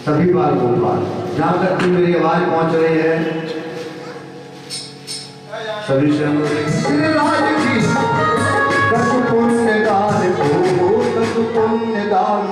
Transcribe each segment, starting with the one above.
सभी बार गोपाल। जहाँ तक कि मेरी आवाज पहुंच रही है सभी से हम पुण्यदान पुण्यदान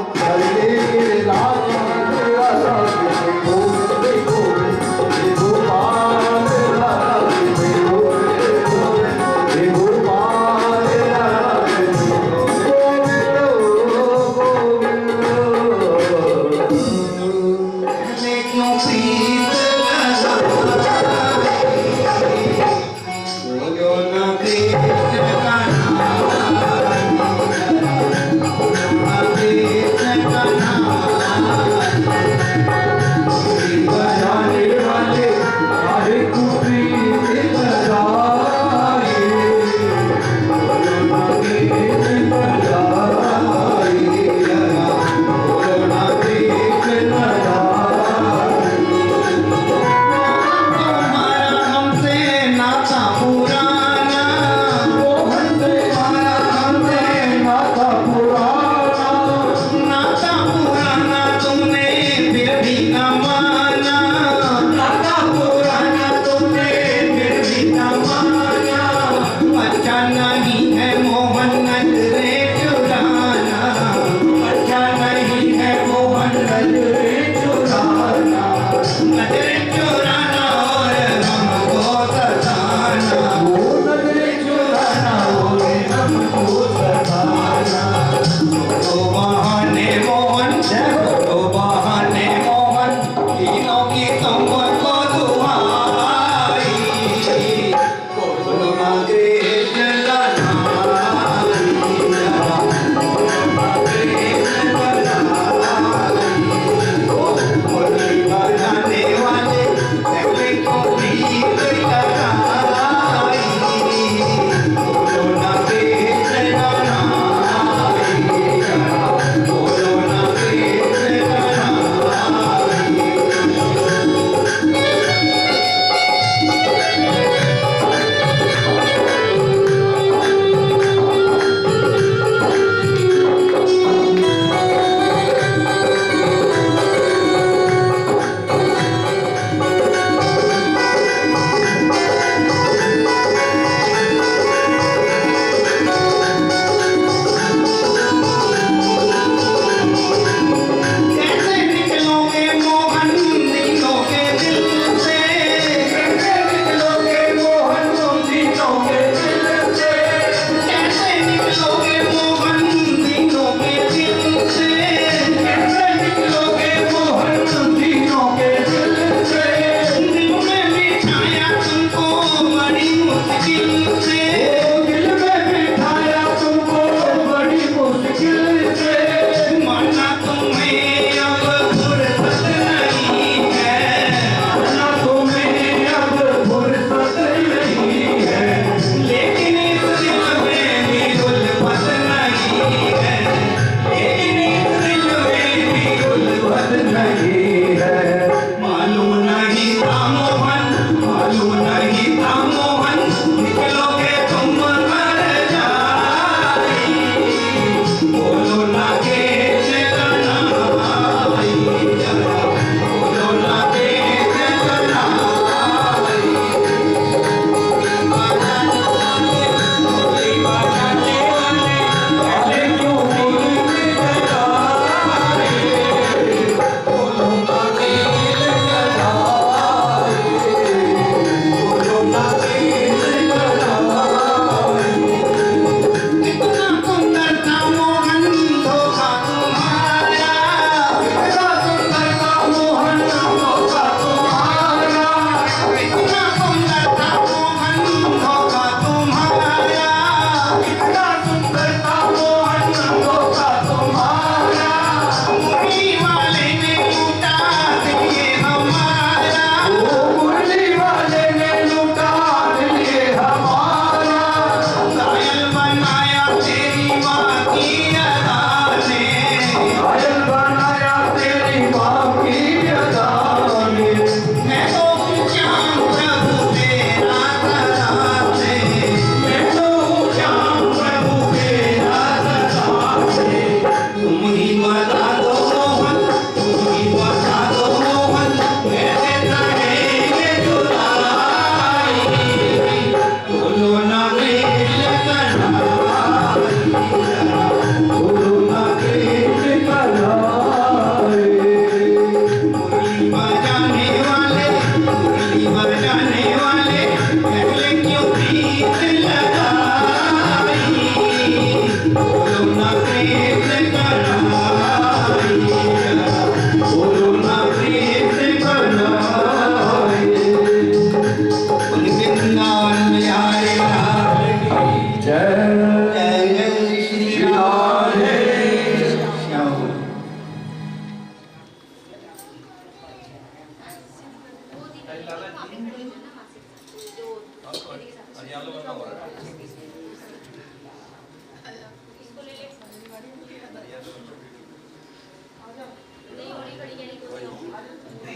Krishna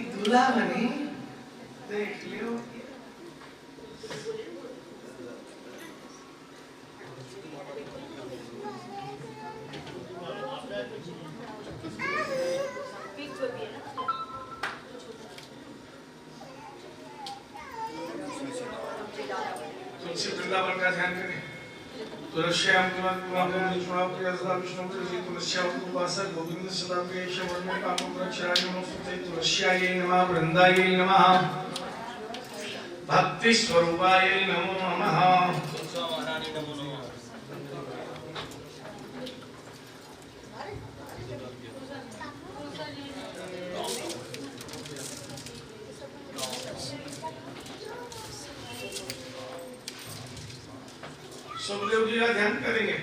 दूल्हा बनी देख लियो। तुलसी वृंदावन का ध्यान करें। तुलस्याम गोविंद सदा तुलस्यायै नमः वृंदायै नमः भक्ति स्वरूपायै नमो नमः। सुखदेव जी का ध्यान करेंगे।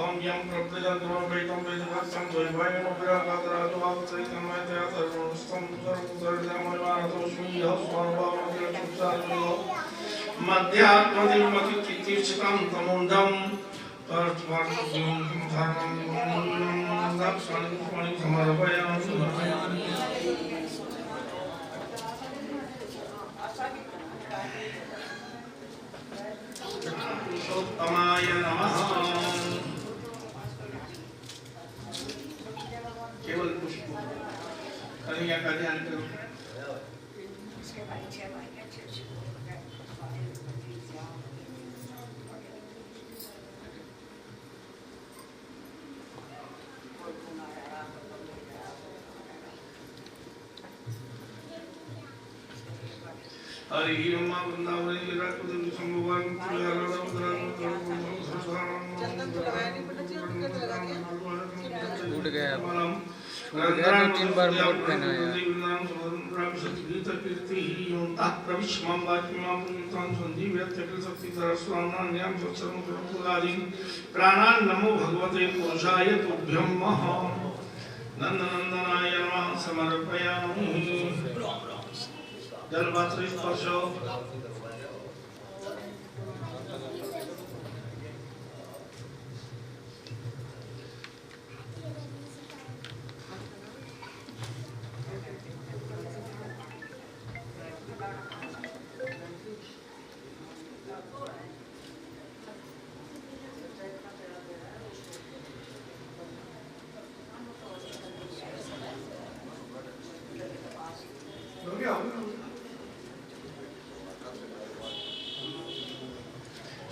ओम यम प्रत्यजंतम वैतम वेदवत्सं द्वैवायन उपरागातराजवाद चैतन्यतया सर्वस्तम सर्वधर्मनिवारणोस्मि यः स्वानुभावमखिलसंसारजगतो मध्यात्मदिवमतिचित्तिर्चितं तमुण्डं तत्त्वार्थं धर्मं दक्षिणं समर्पयामि। उत्तमाय नमः। केवल पुष्प कन्या का ध्यान करो। हरि ओम वृंदावन लीलाकुद संभवान टूट गया 2-3 बार मोड पहना है। प्राणान नमो भगवते पुरुषाय तुभ्यं नंदनंदनाय नमः समर्पयामि। जलपात्र स्पर्श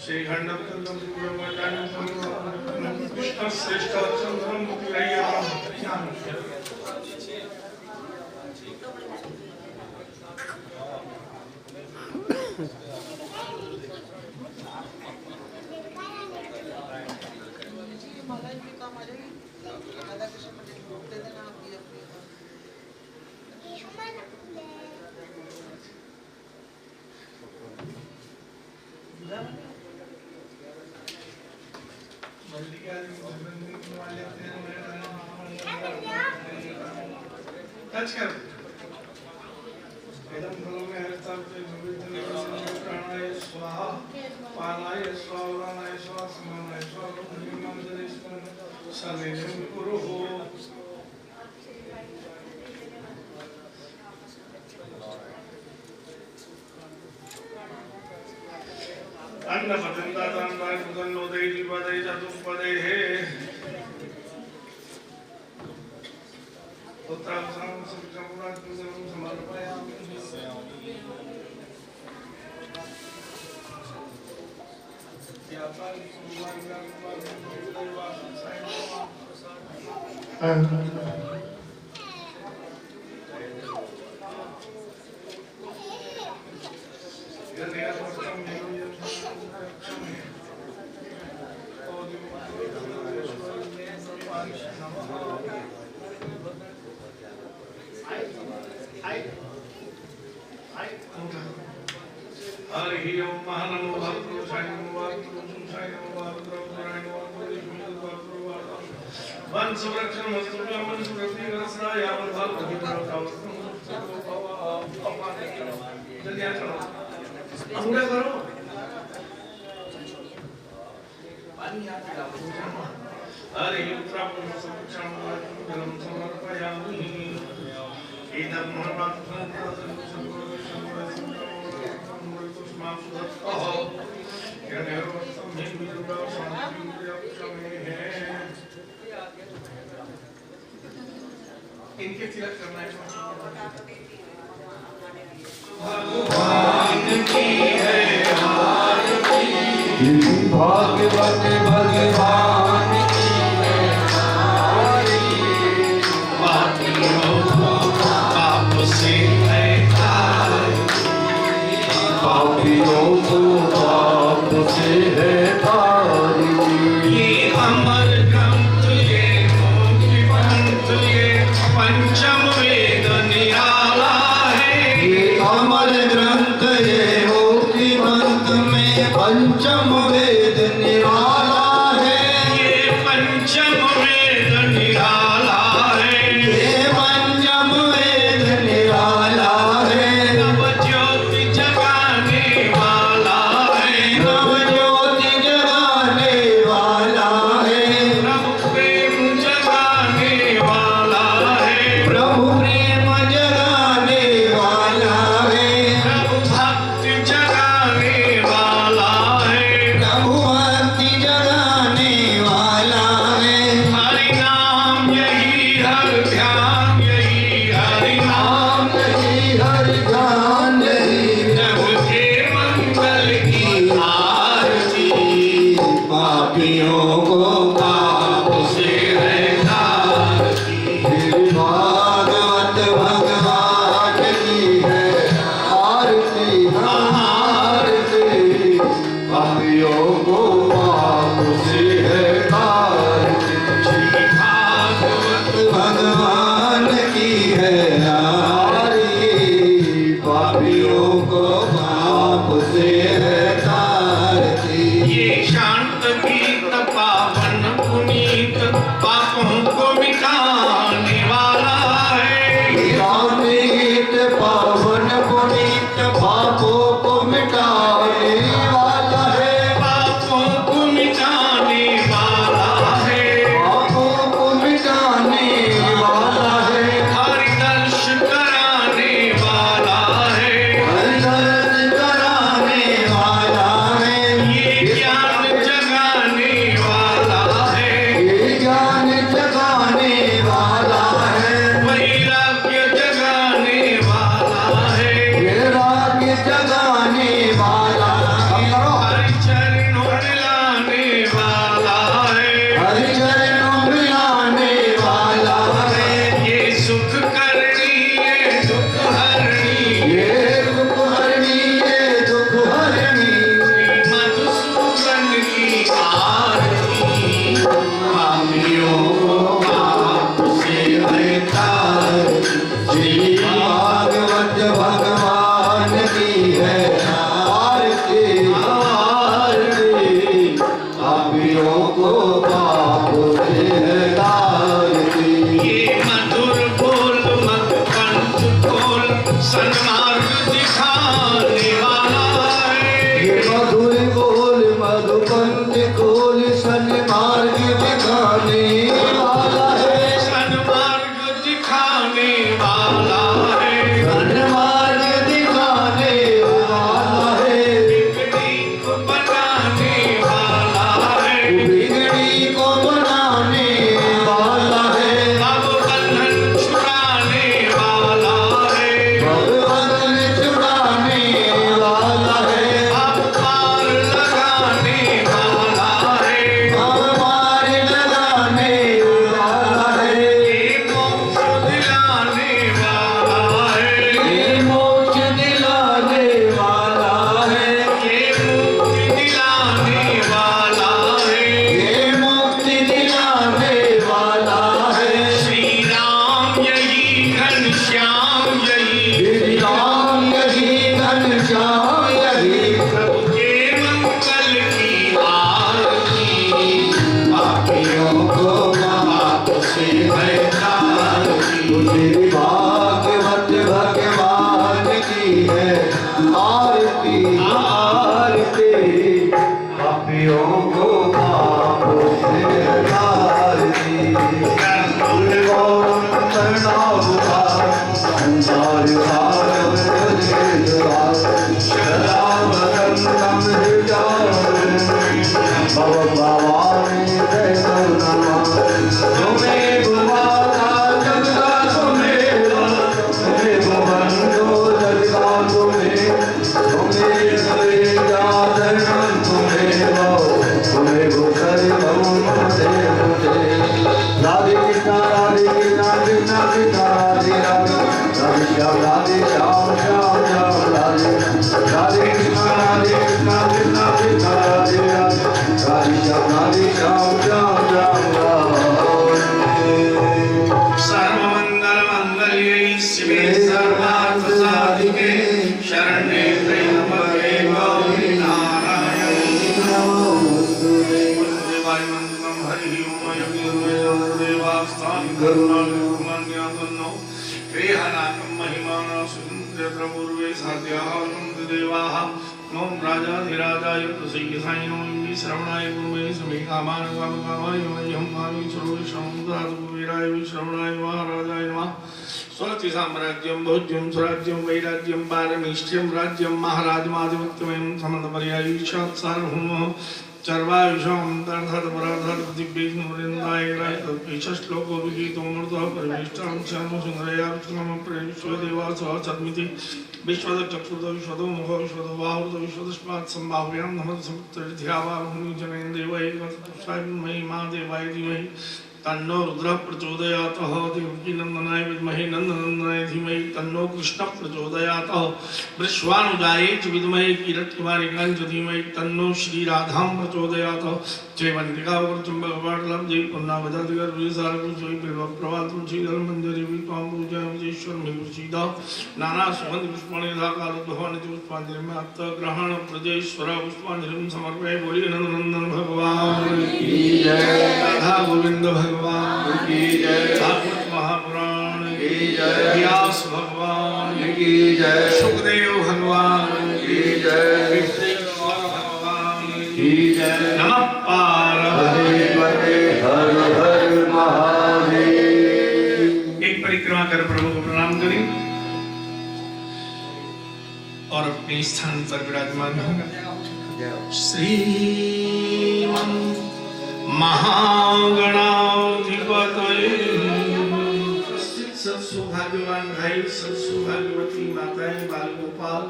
श्री खंडम कृष्ण श्रेष्ठ चंद्रम टच कर एकदम फलों में हर तरफ से प्राणाय स्वाहा पानाय स्वाहा उदानाय स्वाहा समानाय स्वाहा निर्मंजने सनेजं कुरुः। अन्न पतंगा तांबार पुदन्नोदय द्विपदय चतुष्पदय है उत्तरावसानं सुविचारात् पुजनं समर्पयामि। वंश वृक्षण मस्तुभ्यं वंश वृद्धि रसना यावल भाग अभिप्रावस्तु अपमान जल्दी आ चलो अंगूठा करो पानी यहाँ पे डालो अरे उत्तराखंड में सब कुछ जलम समर्पयामि इदं महाभारतं इनके तिलक करना है भगवान की है आरती भाग्यवत भगवान की है आरती पापियों को पाप से है पापियों को पाप से है तारी ये अमर ग्रंथ ये मोक्ष पंथ ये पंचम वेद निराला है ये अमर ग्रंथ ये मुक्ति पंथ में पंचम वेद निराला है ये पंचम वेद निराला है ये पंचम वेद निराला है नव ज्योति जगाने वाला है नव ज्योति जगाने वाला है प्रभु प्रेम जगाने वाला है प्रभु प्रेम जगाने वाला है प्रभु भक्ति जगाने वाला है प्रभु भक्ति जगाने वाला है हरि नाम यही हर ध्यान यही हरि नाम यही हरि ध्यान यही प्रभु के मंगल की आरती पापियों को पाप से है तारती भागवत भगवान की है आरती आरती पापियों को पाप से है आरती भागवत भगवान की है आरती पापियों को पाप से है तारती ये शांत गीत पावन पुनीत पापों को मिटाने वाला है गीत पावन पुनीत पापों को मिटाने वाला है पापों को मिटाने वाला है पापों को मिटाने वाला है हरि दर्श कराने वाला है हरिदर्शन कराने वाला है ये ज्ञान जगाने वाला है ये ज्ञान जगाने वाला है वैराग्य जगाने वाला है ये राग्य जगाने वाला है हरि चरणों मिलाने वाला है हरि चरणों मिलाने वाला है ये सुख करनी ये दुख हरणी ये दुख हरणी ये दुख हरणी मधुसूदन की आरती पापियों को पाप से है तारती श्री भागवत भगवान की है आरती आरती पापियों को पाप से है तारती ये मधुर बोल मत कंठ खोल सन्मार्ग दिखाने वाला है ये मधुर बोल मधुपंथ खोल सन्मार्ग दिखाने वाला है सन्मार्ग दिखाने वाला है सन्मार्ग दिखाने वाला है बिगड़ी को बनाने वाला है बिगड़ी को बनाने वाला है अब बंधन छुड़ाने वाला है भगवान छुड़ाने गोपियों को पापों से तार दी। गौरम करना हुआ संसार सागर जगद्वार। शरावतम हृदय भव भवानी जय करुणा। तुम्हें बुलाता जगदा तुम्हें बंधो जगदा तुम्हें जादन तुम्हें भूखर मुझे राधे कृष्णा राधे कृष्णा कृष्णा कृष्णा राधे राधे राधे श्याम राधे श्याम श्याम श्याम राधे राधे कृष्णा कृष्णा कृष्णा राधे राधे राधे श्याम राधे श्याम श्याम श्याम राधे। सर्वमंगल मंगल्ये शिवे सर्वार्थ साधिके शरण्ये त्र्यंबके गौरी नारायणी नमोस्तुते। देवाय मंगलम हरि ओम यज्ञ देवास्तान करुणानिर्मन्यातनो क्रियानाकं महिमाना सुन्दर पूर्वे साध्याहं देवाः। ओम राजाधिराजाय प्रसन्न साईं ओम श्रवणाय गुरुवे समेकामान कामकामाय मह्यं कामी सर्वे समुद्राय श्रवणाय महाराजाय नमः। स्वस्ति साम्राज्यं भोज्यं स्वराज्यं वैराज्यं पारमेष्ट्यं राज्यं महाराजमाधिपत्यं समन्तपर्यायीशात् सार्वभौमः चर्वायुषां तर्थपराधर दिव्येन्द्राय श्लोको विगीतो मृतः परिवेष्टां श्यामसुन्दरया विश्वदेवासः सद्मिति विश्वदचक्षुर्द विश्वदो मुखो विश्वदो बाहुर्द विश्वदस्मात् सम्भाव्यां नमः समुत्तरध्यावाहुनि जनेन देवैकं महिमा देवाय धीमहि तन्नो रुद्रः प्रचोदयातः। देवकीनन्दनाय विद्महे नन्दनन्दनाय धीमहि तन्नो कृष्णः प्रचोदयातः। वृषभानुजायै च विद्महे कीरत्कुमारिकां च धीमहि तन्नो श्रीराधां प्रचोदयातः। जयवन्तिकावरचुम्बकपाटलं जय पुन्नावजातिगर्भसारकुशोय बिल्वप्रभातुलसीदलमञ्जरी त्वां पूजयामि जयेश्वरमे प्रसीद। नानासुगन्धपुष्पाणि यथाकालोद्भवानि च पुष्पाञ्जलिं ग्रहण प्रजयेश्वर पुष्पाञ्जलिं समर्पये। बोलिए नन्दनन्दन भगवान की जय। राधा गोविंद भगवान की जय। भागवत महापुराण की जय। व्यास भगवान की जय। सुखदेव भगवान की जय। भगवान की जय। नमः पार्वती हर हर महादेव। एक परिक्रमा कर प्रभु को प्रणाम करें और अपने स्थान पर विराजमान होगा। श्रीमन महागणाधिपतये सत्सौभाग्यवान भाई सत्सौभाग्यवती माताएं बाल गोपाल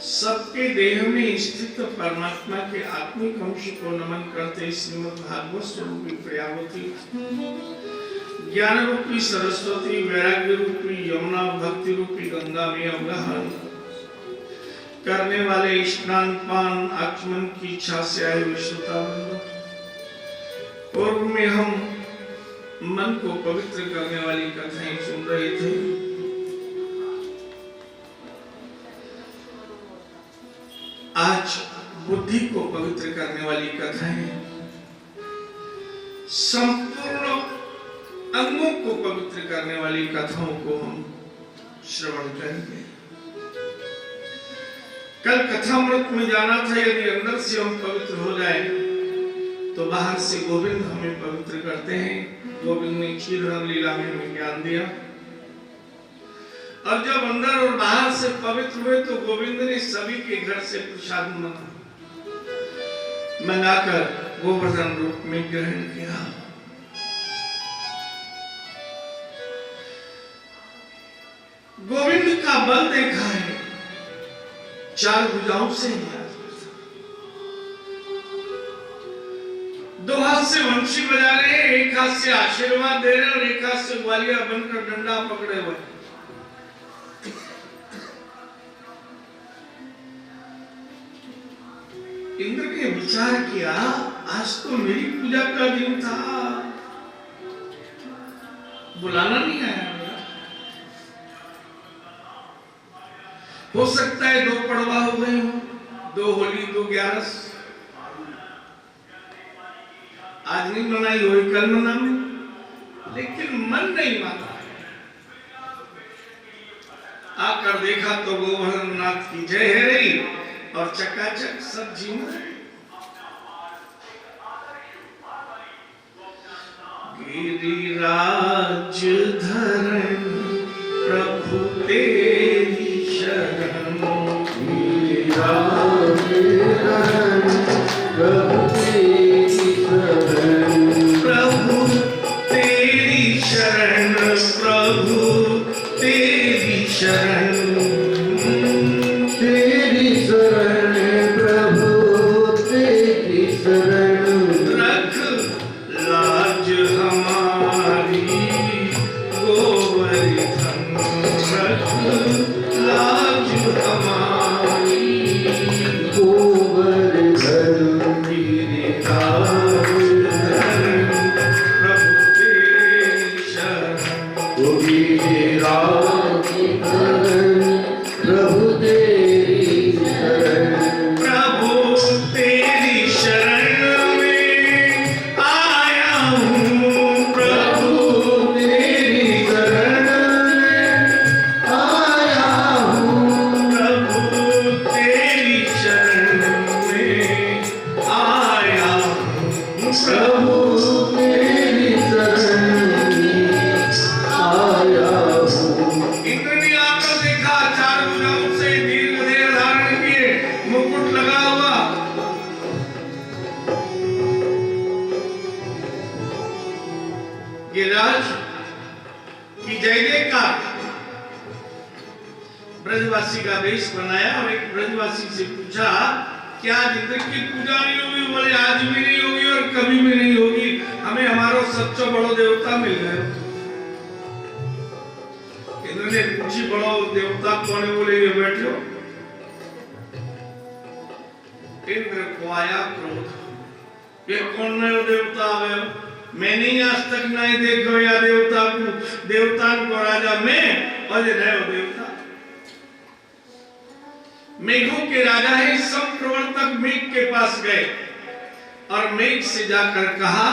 सबके देह में स्थित परमात्मा के आत्मिक अंश को नमन करते श्रीमद् भागवत स्वरूपी प्रियावती ज्ञान रूपी सरस्वती वैराग्य रूपी यमुना भक्ति रूपी गंगा में अवगाहन करने वाले स्नान पान आचमन की इच्छा से आए विश्वतावृंद। पूर्व में हम मन को पवित्र करने वाली कथाएं सुन रहे थे। आज बुद्धि को पवित्र करने वाली कथाएं, संपूर्ण अंगों को पवित्र करने वाली कथाओं को हम श्रवण करेंगे। कल कथामृत में जाना था, यदि अंदर से हम पवित्र हो जाए तो बाहर से गोविंद हमें पवित्र करते हैं। गोविंद ने क्षीरधाम लीला में हमें ज्ञान दिया और जब अंदर और बाहर से पवित्र हुए तो गोविंद ने सभी के घर से प्रसाद मंगाकर गोवर्धन रूप में ग्रहण किया। गोविंद का बल देखा है, चार भुजाओं से दो हाथ से वंशी बजा रहे हैं, एक हाथ से आशीर्वाद दे रहे हैं और एक हाथ से ग्वालिया बनकर डंडा पकड़े हुए। इंद्र ने विचार किया, आज तो मेरी पूजा का दिन था, बुलाना नहीं आया मेरा। हो सकता है दो पड़वा हो गए हो, दो होली दो 11, आज नहीं मनाई हो कल मनाने, लेकिन मन नहीं माना। आकर देखा तो गोवर्धन नाथ की जय है रही और चकाचक सब्जी में गिरिराज धरण प्रभु तेरी शरण, गिरिराज धरण प्रभु तेरी शरण, प्रभु तेरी शरण, प्रभु तेरी शरण, तेरी शरण प्रभु तेरी शरण, रख लाज हमारी गोवर्धन, रख लाज हमारी गोवर्धन, गिरिराज धरण प्रभु तेरी शरण, गिरिराज धरण प्रभु तेरी शरण, प्रभु तेरी शरण में आया हूँ, प्रभु तेरी शरण आया हूँ, प्रभु तेरी शरण में आया हूँ, प्रभु तेरी शरण आया हूँ। इंद्र ने आकर देखा, चारों भुजाओं से दीर्घ देह धारण किए, मुकुट लगा हुआ, गिरिराज की जय जयकार। ब्रजवासी का वेश बनाया और एक ब्रजवासी से पूछा, क्या आज इंद्र की पूजा नहीं होगी? बोले आज भी नहीं होगी और कभी भी नहीं होगी, हमें हमारो सच्चो बड़ो देवता मिल गए। इंद्र ने पूछी, बड़ो देवता कौन है? बोले ये बैठो। इंद्र को आया क्रोध, ये कौन नयो देवता आवे? मैंने आज तक नहीं देखो या देवता को, देवता को राजा मैं और ये नयो देवता। मेघों के राजा है, सब प्रवर्तक मेघ के पास गए और मेघ से जाकर कहा,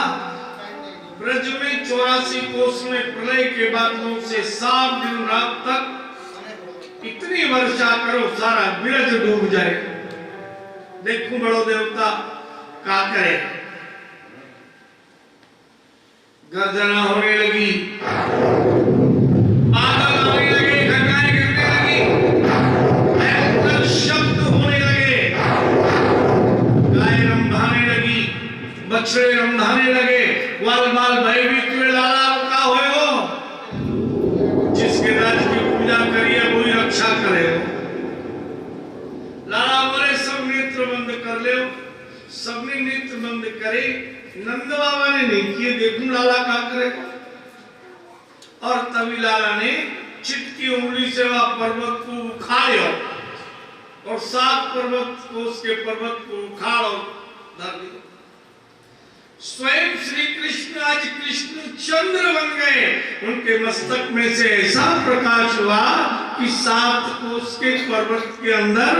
ब्रज में 84 कोस में प्रलय के बादलों से 7 दिन रात तक इतनी वर्षा करो सारा ब्रज डूब जाए। देखो बड़ो देवता क्या करे। गर्जना होने लगी, बादल आने लगे, घटनाएं गिरने लगी, भयंकर शब्द होने लगे, गाय रंभाने लगी, बछड़े रंभाने लगे, ग्वाल बाल भयभीत हुए, लाला का होए हो, जिसके राज की पूजा करिए वही रक्षा करे हो। लाला बोले सब नेत्र बंद कर ले। सबने नेत्र बंद करे, नंद बाबा ने नहीं किए, देखूं लाला क्या करेगा। और तभी लाला ने चिटकी उंगली से वह पर्वत को उखाड़ा और 7 पर्वत को, उसके पर्वत को उखाड़ और धर दिया। स्वयं श्री कृष्ण आज कृष्ण चंद्र बन गए, उनके मस्तक में से ऐसा प्रकाश हुआ कि 7 कोस के पर्वत के अंदर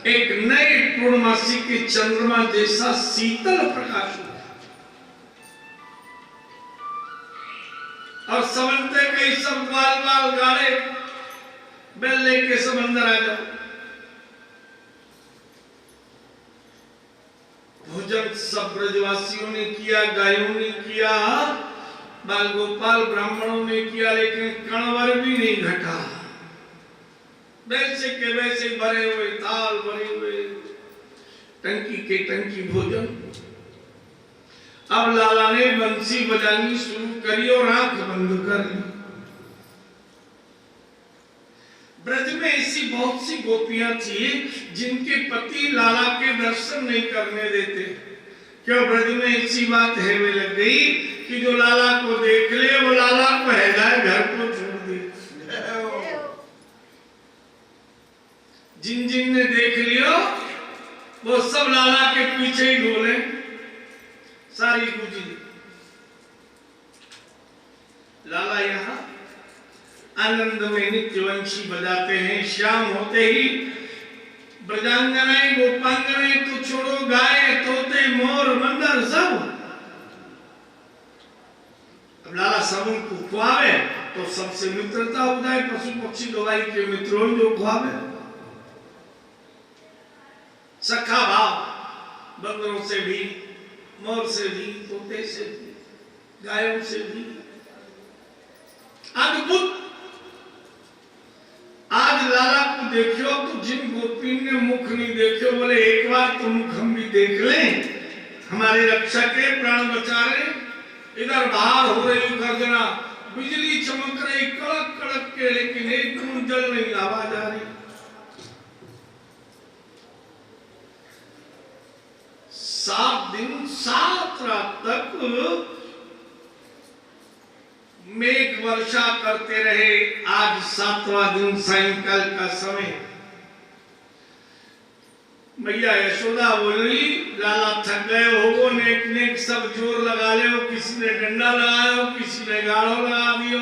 एक नए पूर्णमासी के चंद्रमा जैसा शीतल प्रकाश हुआ। और समझते कई सब ग्वाल बाल गाड़े बैल लेके सब अंदर आ जाओ। भोजन सब ब्रजवासियों ने किया, गायों ने किया, बाल गोपाल ब्राह्मणों ने किया, लेकिन कणवर भी नहीं घटा। वैसे के वैसे भरे हुए थाल, भरे हुए टंकी के टंकी भोजन। अब लाला ने बंसी बजानी शुरू करी और आंख बंद कर ली। ब्रज में ऐसी बहुत सी गोपियां थी जिनके पति लाला के दर्शन नहीं करने देते। क्यों? ब्रज में ऐसी बात है वे लग गई कि जो लाला को देख ले वो लाला को है जाए, घर को छोड़ दे। जिन जिन ने देख लियो वो सब लाला के पीछे ही डोले। सारी गुजरी लाला यहाँ आनंद में नित्य वंशी बजाते हैं। शाम होते ही ब्रजांगनाएं गोपांगनाएं तो छोड़ो, गाय तोते मोर बंदर सब। अब लाला सब उनको खुआवे तो सबसे मित्रता हो जाए। पशु पक्षी दवाई के मित्रों जो खुआवे, सखा भाव बंदरों से भी, मोर से भी, तोते से भी। गायों से भी अद्भुत। आज लाला को देखियो तो जिन गोपी ने मुख नहीं देखियो, बोले एक बार तो मुख हम भी देख लें, हमारे रक्षा के प्राण बचा रहे। इधर बाहर हो रही गर्जना, बिजली चमक रही कड़क कड़क के, लेकिन एक बूंद जल नहीं आवाज आ रही। 7 दिन 7 रात तक मेघ वर्षा करते रहे। आज 7वां दिन सायंकाल का समय, मैया यशोदा बोली लाला थक गए हो, नेक नेक सब जोर लगा ले हो, किसी ने डंडा लगाया, किसी ने गाढ़ो लगा दियो।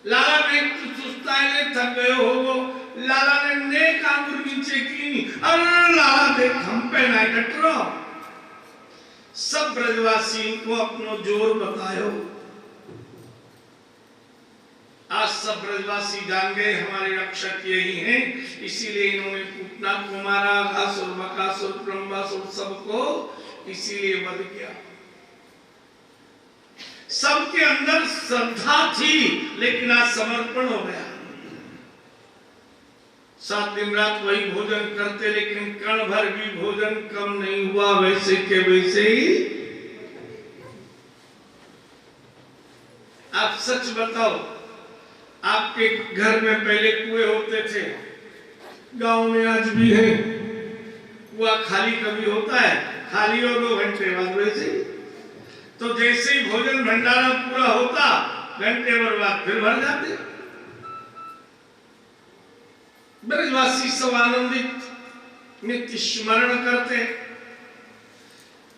लाला नेक सुस्ता है, थक गए हो। लाला ने नेक आंगुर नीचे की, अरे लाला देख हम पे ना डट रहो। सब ब्रजवासी को अपनो जोर बतायो। आज सब ब्रजवासी जान गए हमारे रक्षक यही हैं, इसीलिए इन्होंने पूतना को मारा, घासुर बकासुर ब्रह्मासुर सबको इसीलिए वध किया। सबके अंदर श्रद्धा थी, लेकिन आज समर्पण हो गया। 7 दिन रात वही भोजन करते, लेकिन कण भर भी भोजन कम नहीं हुआ, वैसे के वैसे ही। आप सच बताओ, आपके घर में पहले कुएं होते थे, गांव में आज भी है। कुआं खाली कभी होता है? खाली हो 2 घंटे बाद वैसे। तो जैसे ही भोजन भंडारा पूरा होता, घंटे भर बाद फिर भर जाते। ब्रजवासी सब आनंदित नित्य स्मरण करते।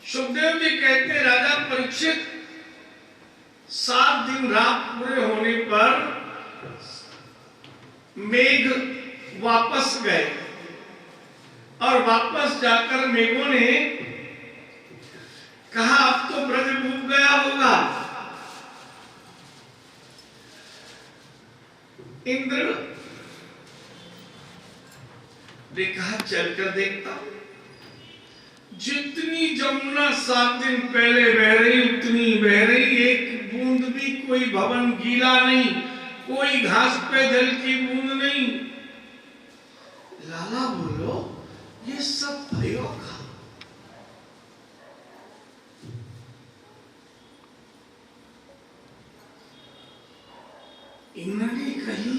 सुखदेव जी कहते राजा परीक्षित 7 दिन रात पूरे होने पर मेघ वापस गए, और वापस जाकर मेघों ने कहा अब तो ब्रज डूब गया होगा। इंद्र ने कहा चलकर देखता हूं। जितनी जमुना 7 दिन पहले बह रही उतनी बह रही, एक बूंद भी कोई भवन गीला नहीं, कोई घास पे जल की बूंद नहीं। लाला बोलो ये सब भयो का। इन्होंने कही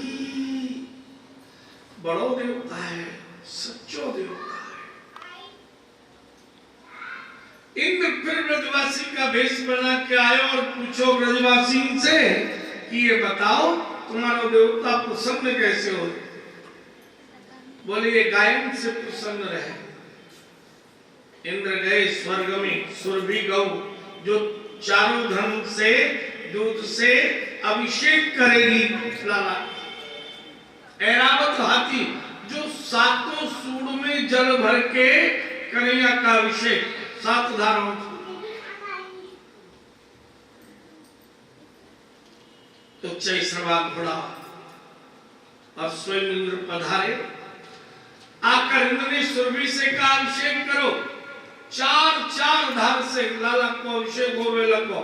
बड़ो देवता है, सच्चो देवता है। इंद्र फिर ब्रजवासी का भेष बना के आए और पूछो ब्रजवासी से कि ये बताओ तुम्हारा देवता प्रसन्न कैसे हो? बोले ये गायन से प्रसन्न रहे। इंद्र गए स्वर्ग में, सुरभि गौ जो चारों धन से दूध से अभिषेक करेगी, लाला ऐरावत हाथी जो 7 सूंड में जल भर के कन्हैया का अभिषेक 7 धाराओं, तो चैसरवा घोड़ा और स्वयं इंद्र पधारे। आकर इंद्र ने सुरभि से का अभिषेक करो, 4 धार से लाला को अभिषेक होवे लगो।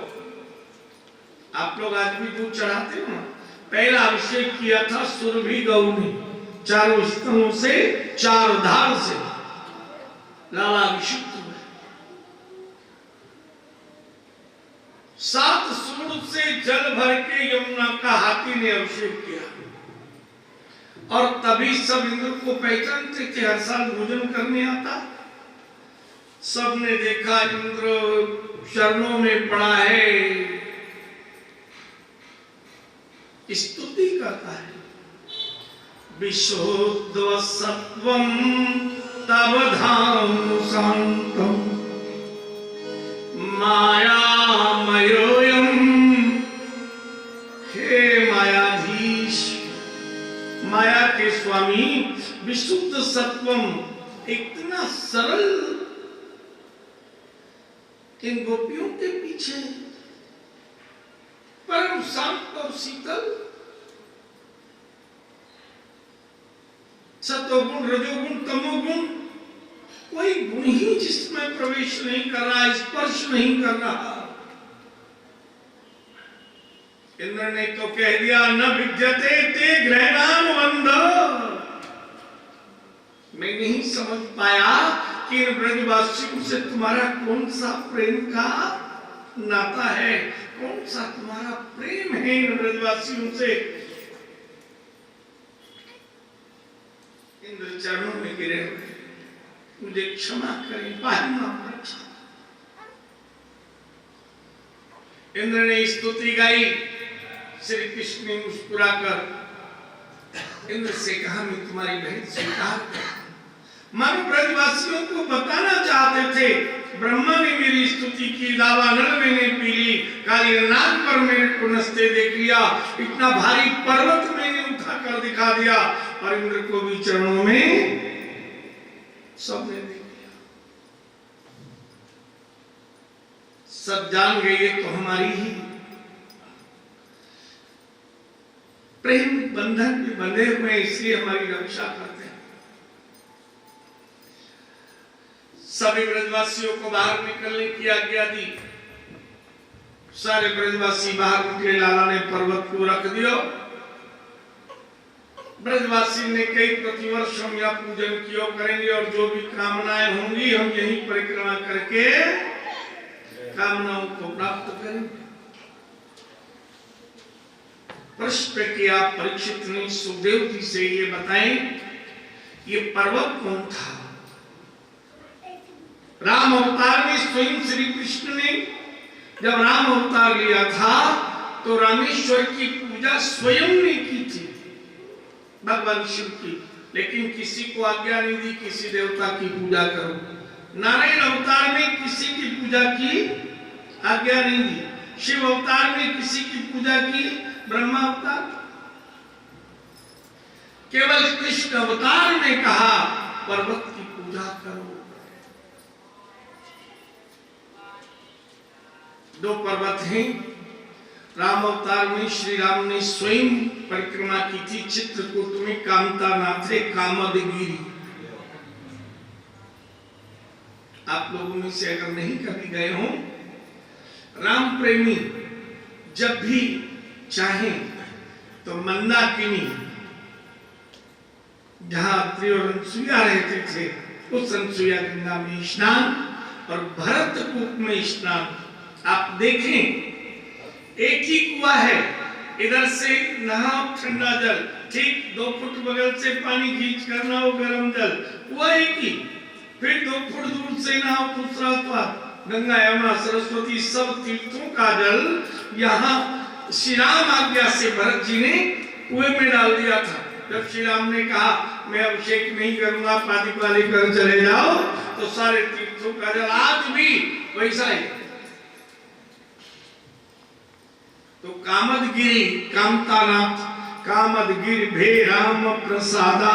आप लोग आज भी दूध चढ़ाते हो ना? पहला अभिषेक किया था सुरभि गौ ने, 4 स्तनों से 4 धार से लाला अभिषेक हुए। 7 सूंड से जल भर के यमुना का हाथी ने अभिषेक किया, और तभी सब इंद्र को पहचानते थे, हर साल भोजन करने आता। सबने देखा इंद्र चरणों में पड़ा है, स्तुति करता है। विशुद्ध सत्वम तव धाम शांतम मायामयोयम। हे मायाधीश, माया के स्वामी, विशुद्ध सत्वम, इतना सरल इन गोपियों के पीछे, परम शांत और शीतल, सत्वगुण रजोगुण तमोगुण कोई गुण ही जिसमें प्रवेश नहीं कर रहा, स्पर्श नहीं कर रहा। इंद्र ने तो कह दिया न विद्यते ते ग्रहणान वंद। मैं नहीं समझ पाया कि इन ब्रजवासियों से तुम्हारा कौन सा प्रेम का नाता है, कौन सा तुम्हारा प्रेम है इन ब्रजवासियों से। इंद्र चरणों में गिरे हुए, मुझे क्षमा करें, पाहि मां रक्षा। इंद्र ने स्तुति गाई। श्री कृष्ण ने मुस्कुराकर इंद्र से कहा मैं तुम्हारी भेंट स्वीकार करता हूं। मानो ब्रजवासियों को बताना चाहते थे ब्रह्मा ने मेरी स्तुति की, दावानल मैंने पी ली, कालीनाग पर मेरे को नस्ते देख लिया, इतना भारी पर्वत मैंने उठा कर दिखा दिया और इंद्र को भी चरणों में सबने देख लिया। सब जान गए ये तो हमारी ही प्रेम बंधन में बंधे हुए, इसलिए हमारी रक्षा करते हैं। सभी ब्रजवासियों को बाहर निकलने की आज्ञा दी। सारे ब्रजवासी बाहर निकले। लाला ने पर्वत को रख दिया। ब्रजवासी ने कई प्रतिवर्ष हम यहाँ पूजन किया करेंगे और जो भी कामनाएं होंगी हम यही परिक्रमा करके कामनाओं को प्राप्त करेंगे। प्रश्न किया परीक्षित ने सुखदेव जी से, ये बताएं ये पर्वत कौन था। राम अवतार में स्वयं श्री कृष्ण ने जब राम अवतार लिया था तो रामेश्वर की पूजा स्वयं ने की थी, भगवान शिव की, लेकिन किसी को आज्ञा नहीं दी किसी देवता की पूजा करो। नारायण अवतार में किसी की पूजा की आज्ञा नहीं दी। शिव अवतार में किसी की पूजा की, ब्रह्मा अवतार केवल कृष्ण अवतार ने कहा पर्वत की पूजा करो। दो पर्वत हैं। राम अवतार में श्री राम ने स्वयं परिक्रमा की थी चित्रकूट में, कामता नाथे कामदगिरी। आप लोगों में से अगर नहीं कभी गए हो, राम प्रेमी जब भी चाहे तो मंदाकिनी जहां त्रि और अनसुईया रहते थे उस अनसुईया गंगा में स्नान और भरतकूप में स्नान। आप देखें एक ही कुआं है, इधर से नहाओ ठंडा जल, ठीक 2 फुट बगल से पानी खींच कर नहाओ गर्म जल, कुआं एक ही, फिर 2 फुट दूर से नहाओ दूसरा कुआं। गंगा यमुना सरस्वती सब तीर्थों का जल यहाँ श्री राम आज्ञा से भरत जी ने कुएं में डाल दिया था। जब श्री राम ने कहा मैं अभिषेक नहीं करूंगा, पादुका लेकर चले जाओ, तो सारे तीर्थों का जल आज भी वैसा ही। तो कामदगिरी कामतानाथ कामदगिरि भे राम प्रसादा।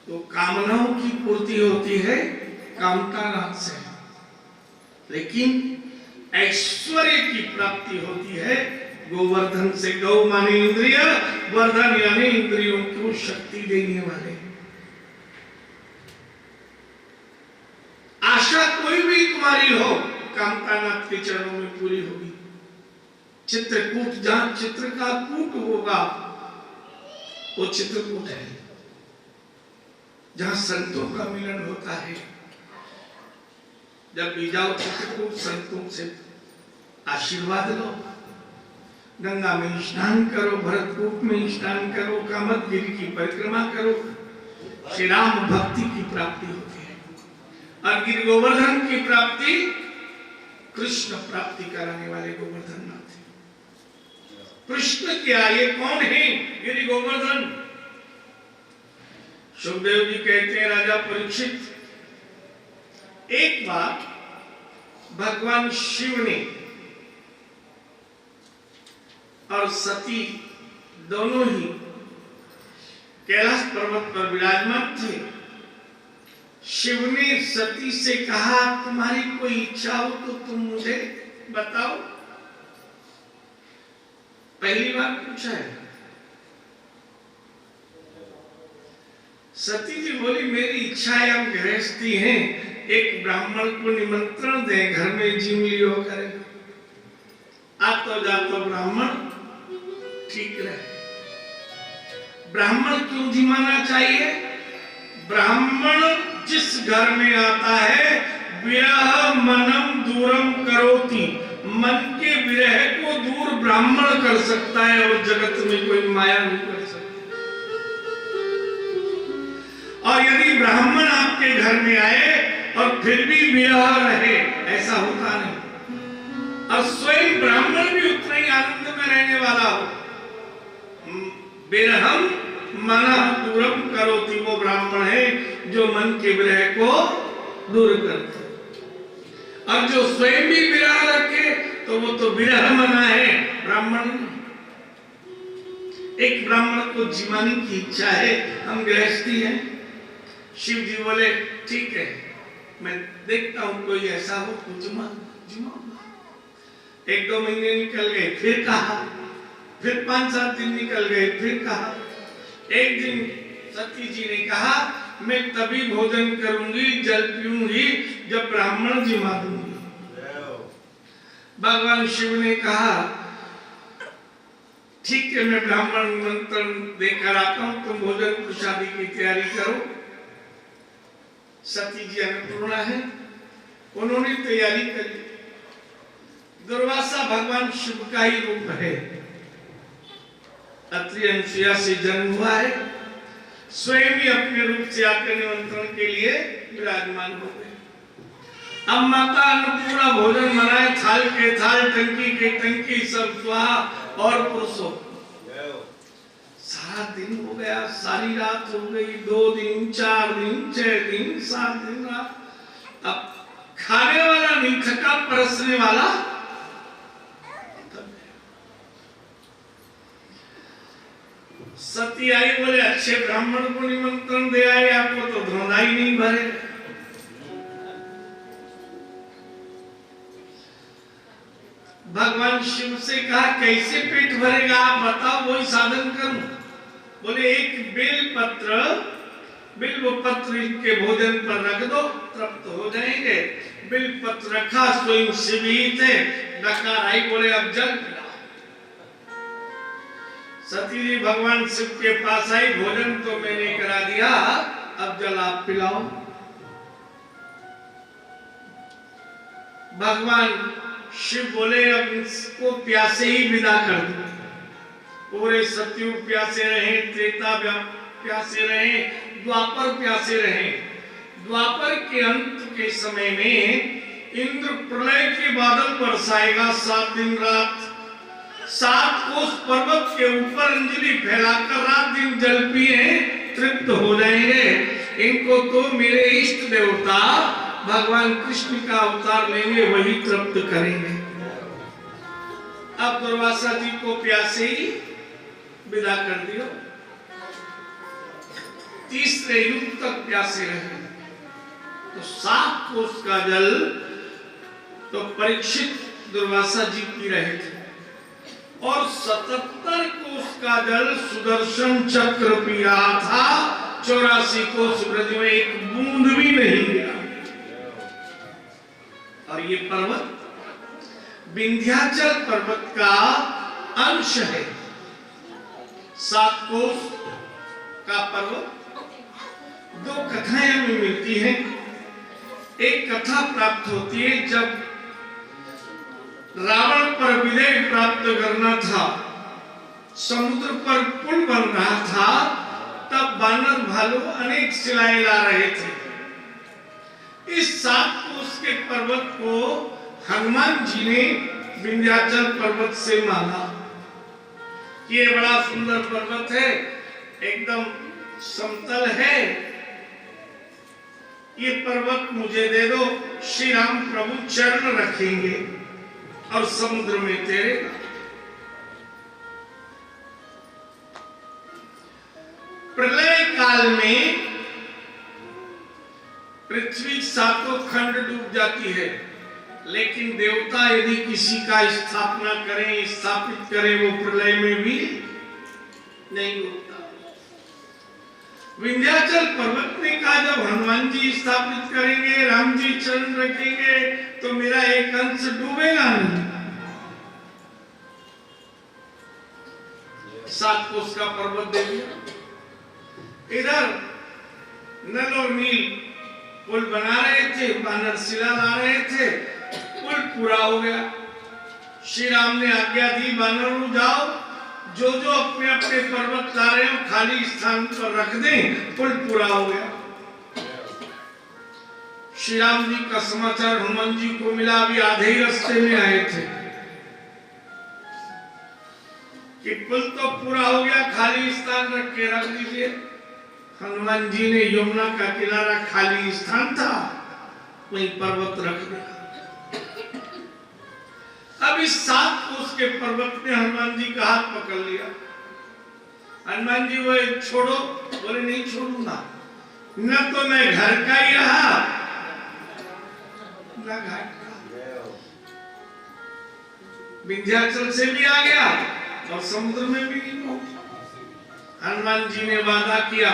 तो कामनाओं की पूर्ति होती है कामतानाथ से, लेकिन ऐश्वर्य की प्राप्ति होती है गोवर्धन से। गौ माने इंद्रिय, वर्धन यानी इंद्रियों को शक्ति देने वाले। आशा कोई भी तुम्हारी हो कामतानाथ के चरणों में पूरी होगी। चित्रकूट जहां चित्र का कूट होगा वो चित्रकूट है, जहां संतों का मिलन होता है। जब भी जाओ चित्रकूट संतों से आशीर्वाद लो, गंगा में स्नान करो, भरतकूप में स्नान करो, कामदगिरि की परिक्रमा करो, श्री राम भक्ति की प्राप्ति होती है। और गिरि गोवर्धन की प्राप्ति कृष्ण प्राप्ति कराने वाले गोवर्धन नाथ है। कृष्ण क्या, ये कौन है गिरि गोवर्धन? सुखदेव जी कहते हैं राजा परीक्षित, एक बार भगवान शिव ने और सती दोनों ही कैलाश पर्वत पर विराजमान थे। शिव ने सती से कहा तुम्हारी कोई इच्छा हो तो तुम मुझे बताओ। पहली बार पूछा है। सती जी बोली मेरी इच्छाएं हम गृहस्थी हैं, एक ब्राह्मण को निमंत्रण दे, घर में जिम लियो करे, आतो जातो ब्राह्मण ठीक रहे। ब्राह्मण क्यों जिमाना चाहिए? ब्राह्मण जिस घर में आता है, विरह मनम दूरम करोति, मन के विरह को दूर ब्राह्मण कर सकता है और जगत में कोई माया नहीं कर सकता। और यदि ब्राह्मण आपके घर में आए और फिर भी विरह रहे, ऐसा होता नहीं, और स्वयं ब्राह्मण भी उतना ही आनंद में रहने वाला हो। विरहम मनः दूरम करोति, वो ब्राह्मण है जो मन के विरह को दूर करता है। और जो स्वयं भी विरह रखे तो वो तो विरह मना है, ब्राह्मण। एक ब्राह्मण को जिमाने की इच्छा है, हम गृहस्थी हैं। शिव जी बोले ठीक है, मैं देखता हूं कोई ऐसा हो तो जिमाऊंगा। 1-2 महीने निकल गए, फिर कहा, फिर 5-7 दिन निकल गए, फिर कहा। एक दिन सती जी ने कहा, मैं तभी भोजन करूंगी, जल पीऊंगी जब ब्राह्मण जिमा दूंगी। भगवान शिव ने कहा ठीक है, मैं ब्राह्मण निमंत्रण देकर आता हूं, तुम भोजन प्रसादी की तैयारी करो। सती जी अन्नपूर्णा है, उन्होंने तैयारी करी। दुर्वासा भगवान शिव का ही रूप है, अत्रि अनुसुईया से जन्म हुआ है, स्वयं ही अपने रूप से आकर निमंत्रण के लिए विराजमान हो गए। अब माता अन्नपूर्णा भोजन बनाए, थाल के थाल, टंकी के टंकी, सब स्वाहा और पुरुषों। सारा दिन हो गया, सारी रात हो गई, 2 दिन, 4 दिन, 6 दिन, 7 दिन रात। अब खाने वाला नहीं थका, परसने वाला सती आई, बोले अच्छे ब्राह्मण को निमंत्रण दे आए, आपको तो धोना ही नहीं भरे। भगवान शिव से कहा कैसे पेट भरेगा, आप बताओ, वही साधन करूं। बोले एक बिल्व पत्र इनके भोजन पर रख दो, तृप्त हो जाएंगे। बिल पत्र रखा, स्वयं शिव ही थे। डकार आई, बोले अब जल पिलाओ। सती जी भगवान शिव के पास आई, भोजन तो मैंने करा दिया, अब जल आप पिलाओ। भगवान शिव बोले अब इसको प्यासे ही विदा कर दो। पूरे सतयुग प्यासे रहे, त्रेता प्यासे रहे, द्वापर प्यासे रहे। द्वापर के अंत के समय में इंद्र प्रलय के बादल बरसाएगा 7 दिन रात। 7 कोस पर्वत के ऊपर अंजलि फैलाकर रात दिन जल पिए तृप्त हो जाएंगे। इनको तो मेरे इष्ट देवता भगवान कृष्ण का अवतार लेंगे, वही तृप्त करेंगे। अब दुर्वासा जी को प्यासे ही विदा कर दियो। तीसरे युग तक प्यासे रहे। तो 7 कोस का जल तो परीक्षित दुर्वासा जी पी रहे थे, और 77 कोस का जल सुदर्शन चक्र पी रहा था। 84 कोस ब्रज में एक बूंद भी नहीं गिरा। और ये पर्वत विंध्याचल पर्वत का अंश है। 7 कोस का पर्वत। 2 कथाएं हमें मिलती हैं। एक कथा प्राप्त होती है जब रावण पर विजय प्राप्त करना था, समुद्र पर पुल बन रहा था, तब बानर भालू अनेक शिलाएं ला रहे थे। इस 7 कोस के पर्वत को हनुमान जी ने विंध्याचल पर्वत से मांगा। ये बड़ा सुंदर पर्वत है, एकदम समतल है, ये पर्वत मुझे दे दो। श्री राम प्रभु चरण रखेंगे और समुद्र में तैरेगा। प्रलय काल में पृथ्वी 7 खंड डूब जाती है, लेकिन देवता यदि किसी का स्थापना करें, स्थापित करें, वो प्रलय में भी नहीं डूबता। विंध्याचल पर्वत ने कहा जब हनुमान जी स्थापित करेंगे, राम जी चरण रखेंगे, तो मेरा एक अंश डूबेगा नहीं। 7 कोस का पर्वत दे दिया। इधर नल और नील पुल बना रहे थे, बानर शिला ला रहे थे, पुल पूरा हो गया। श्री राम ने आज्ञा दी, बानरों जाओ, जो जो अपने अपने पर्वत ला रहे हो खाली स्थान पर रख दें, पुल पूरा हो गया। श्री राम जी का समाचार हनुमान जी को मिला, अभी आधे ही रास्ते में आए थे कि पुल तो पूरा हो गया, खाली स्थान रख के रख दीजिए। हनुमान जी ने यमुना का किनारा खाली स्थान था, वहीं पर्वत रख दिया। अब इस 7 कोस के पर्वत ने हनुमान जी का हाथ पकड़ लिया। हनुमान जी वो छोड़ो, बोले नहीं छोड़ूंगा, न तो मैं घर का ही रहा न घाट का। विंध्याचल से भी आ गया और समुद्र में भी नहीं पहुंचा। हनुमान जी ने वादा किया,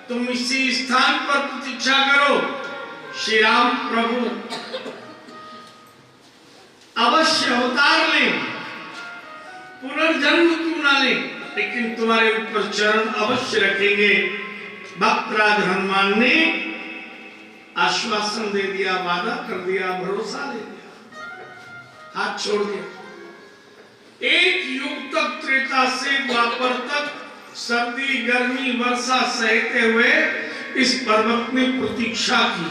तुम इसी स्थान पर प्रतीक्षा करो, श्री राम प्रभु अवश्य अवतार लें, पुनर्जन्म क्यों ना लें, लेकिन तुम्हारे ऊपर चरण अवश्य रखेंगे। भक्तराज हनुमान ने आश्वासन दे दिया, वादा कर दिया, भरोसा दे दिया, हाथ छोड़ दिया। एक युग तक, त्रेता से द्वापर तक, सर्दी गर्मी वर्षा सहते हुए इस पर्वत ने प्रतीक्षा की।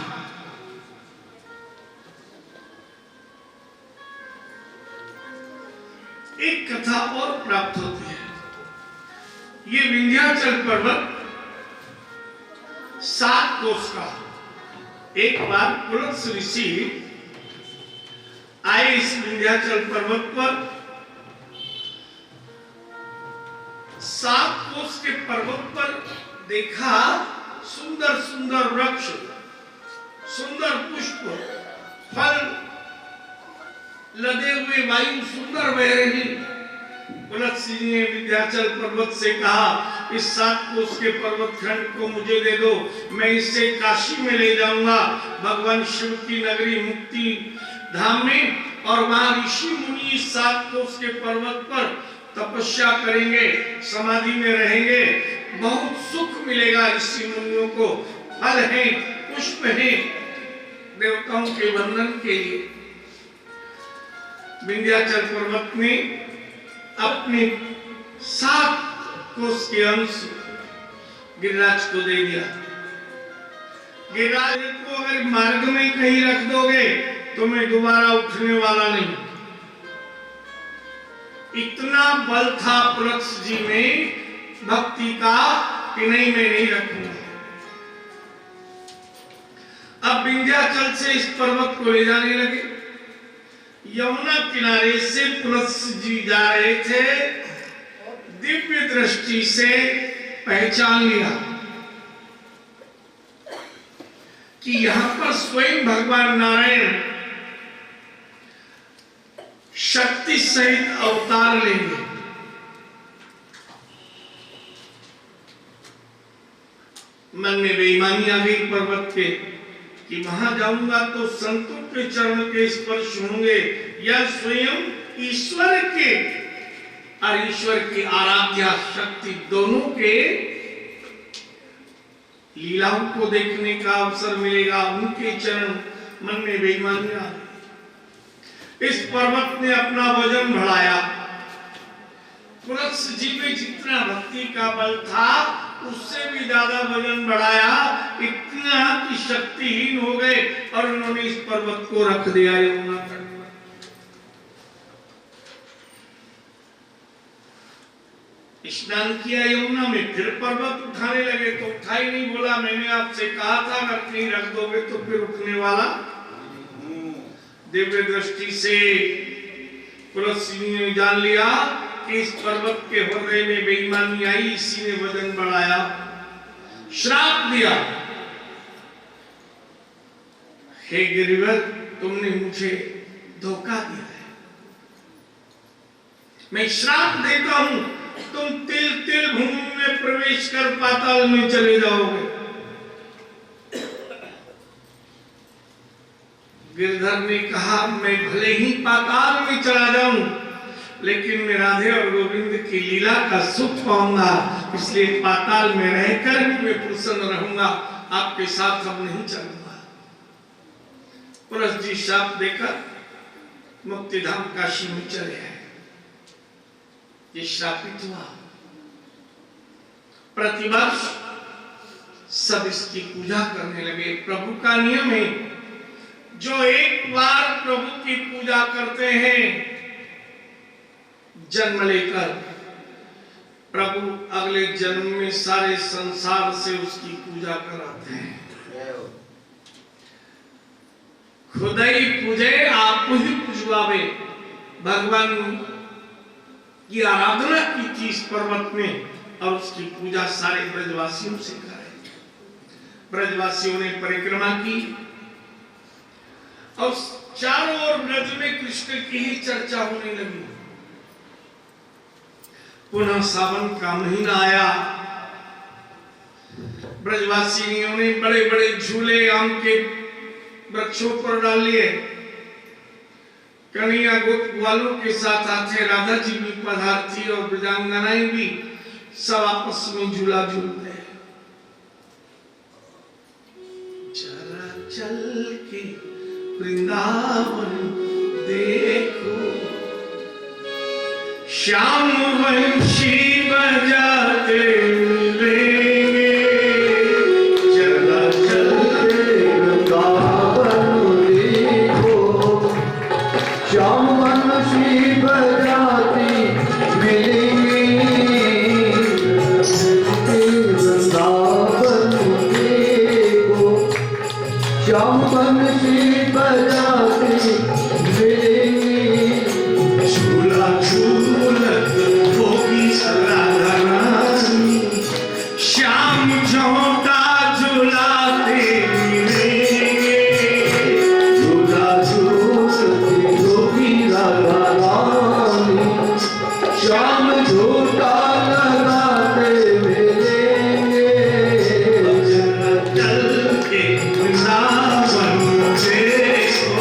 एक कथा और प्राप्त होती है। ये विंध्याचल पर्वत 7 कोस का। एक बार पुलत्स ऋषि आए इस विंध्याचल पर्वत पर। 7 कोस के पर्वत पर देखा सुंदर सुंदर वृक्ष, सुंदर पुष्प, फल लदे हुए, वायु सुंदर बह रही। पुलत्स जी ने विंध्याचल पर्वत से कहा, इस 7 कोस के पर्वत खंड को मुझे दे दो, मैं इससे काशी में ले जाऊंगा, भगवान शिव की नगरी मुक्ति धाम में, और वहां ऋषि मुनि इस 7 कोस के पर्वत पर तपस्या करेंगे, समाधि में रहेंगे, बहुत सुख मिलेगा ऋषि मुनियों को, फल है, पुष्प है, देवताओं के वंदन के लिए। विंध्याचल पर्वत ने अपने 7 कोस के अंश गिरिराज को दे दिया। गिरिराज को अगर मार्ग में कहीं रख दोगे तो मैं दोबारा उठने वाला नहीं। इतना बल था पुलत्स जी में भक्ति का कि नहीं, मैं नहीं रखूंगा। अब विंध्याचल से इस पर्वत को ले जाने लगे। यमुना किनारे से पुलत्स जी जा रहे थे, दिव्य दृष्टि से पहचान लिया कि यहां पर स्वयं भगवान नारायण शक्ति सहित अवतार लेंगे। मन में बेईमानी आ गई पर्वत के कि वहां जाऊंगा तो संतों के चरण के स्पर्श होंगे, या स्वयं ईश्वर के और ईश्वर की आराध्या शक्ति दोनों के लीलाओं को देखने का अवसर मिलेगा, उनके चरण। मन में बेईमानी आ गई। इस पर्वत ने अपना वजन बढ़ाया। पुलत्स जी में जितना भक्ति का बल था उससे भी ज्यादा वजन बढ़ाया, इतना कि शक्तिहीन हो गए और उन्होंने इस पर्वत को रख दिया यमुना तट पर। स्नान किया यमुना में, फिर पर्वत उठाने लगे तो उठा ही नहीं। बोला, मैंने आपसे कहा था अगर कहीं रख दोगे तो फिर उठने वाला। दिव्य दृष्टि से पुलत्स जी ने जान लिया कि इस पर्वत के हृदय में बेईमानी आई, इसी ने वजन बढ़ाया। श्राप दिया, हे गिरिवर, तुमने मुझे धोखा दिया है। मैं श्राप देता हूं तुम तिल तिल भूमि में प्रवेश कर पाताल में चले जाओगे। गिरधर ने कहा मैं भले ही पाताल में चला जाऊं, लेकिन मैं राधे और गोविंद की लीला का सुख पाऊंगा, इसलिए पाताल में रहकर भी मैं प्रसन्न रहूंगा, आपके साथ अब नहीं चलूंगा। पुरस जी शाप देकर मुक्तिधाम काशी में चले आए। ये श्रापित हुआ। प्रतिवर्ष सब इसकी पूजा करने लगे। प्रभु का नियम है, जो एक बार प्रभु की पूजा करते हैं जन्म लेकर, प्रभु अगले जन्म में सारे संसार से उसकी पूजा कराते हैं। खुद ही पूजे आप ही पूजवावे। भगवान की आराधना की थी इस पर्वत में, और उसकी पूजा सारे ब्रजवासियों से करें। ब्रजवासियों ने परिक्रमा की और चारों ओर ब्रज में कृष्ण की ही चर्चा होने लगी। पुनः सावन का महीना आया। ब्रजवासियों ने बड़े बड़े झूले आम के वृक्षों पर डाल लिए। कन्हैया गोप ग्वालों के साथ आते, राधा जी भी पधारती और ब्रजांगनाएं भी, सब आपस में झूला झूलते हैं। जरा चल के वृंदावन देखो, श्याम वंशी बजाते मिलेंगे। चला चल के वृंदावन देखो, श्याम वंशी बजाती मिलेंगे। वृंदावन देखो, श्याम वंशी बजाती मिलेंगे। झूला झूलत होगी राधा रानी, श्याम झोंका झूलाते मिलेंगे। झूला झूलती होगी राधा रानी, श्याम झूठा लगाते मिलेंगे। चल के वृंदावन देखो,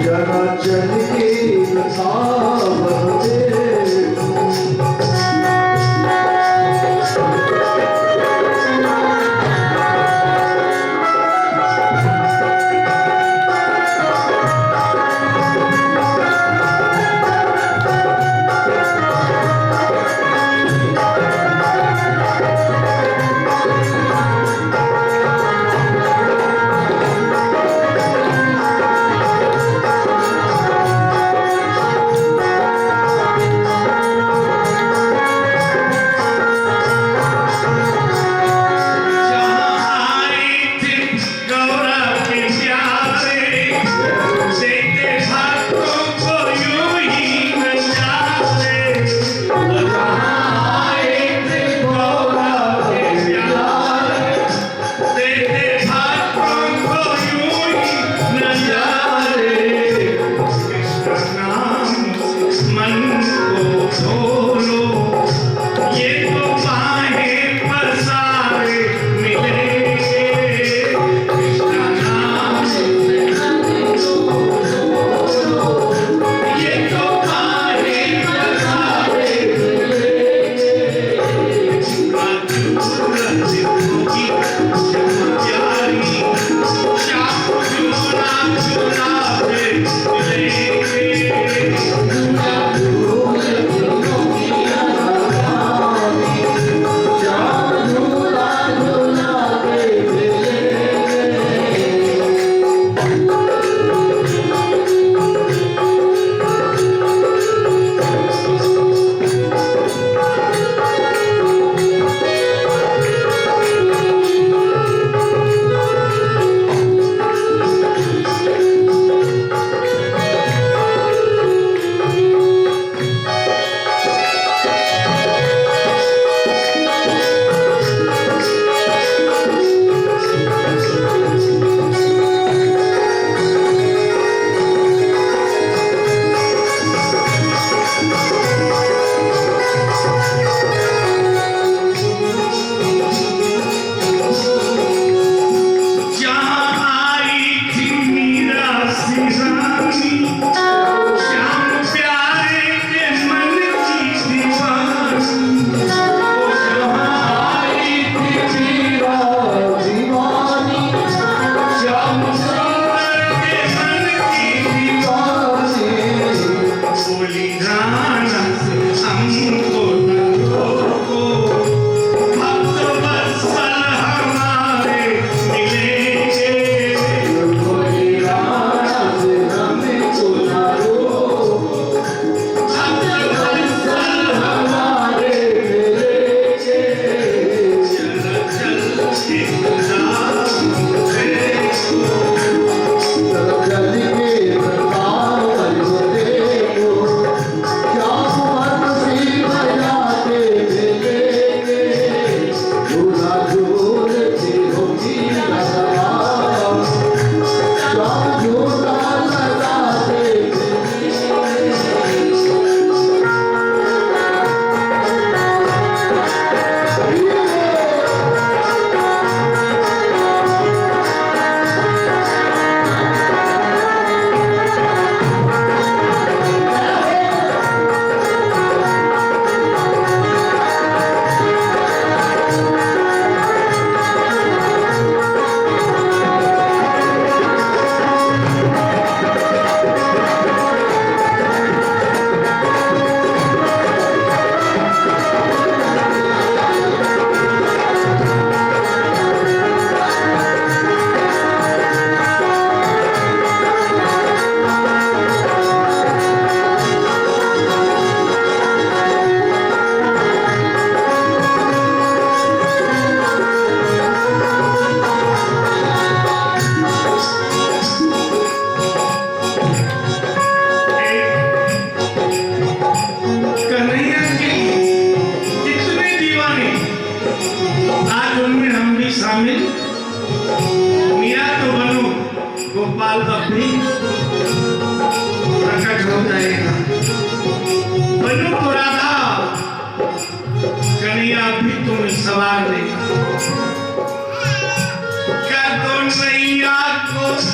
जरा चल के बता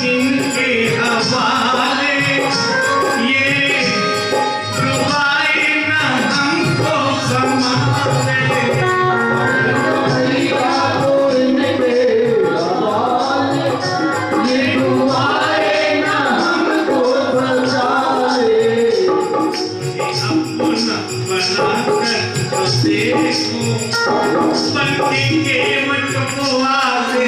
इनके हवाले बनके केवट पोहाते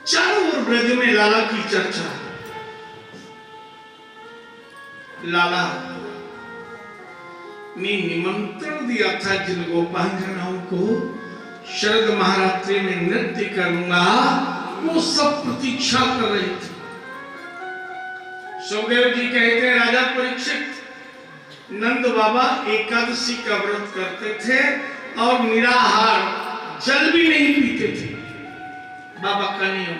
चारों ओर ब्रज में लाला की चर्चा। लाला ने निमंत्रण दिया था जिन गोपांगनाओं को शरद महारात्रि में नृत्य करूंगा, वो सब प्रतीक्षा कर रहे थे। सुखदेव जी कहते हैं राजा परीक्षित, नंद बाबा एकादशी का व्रत करते थे और निराहार जल भी नहीं पीते थे। बाबा का नियम।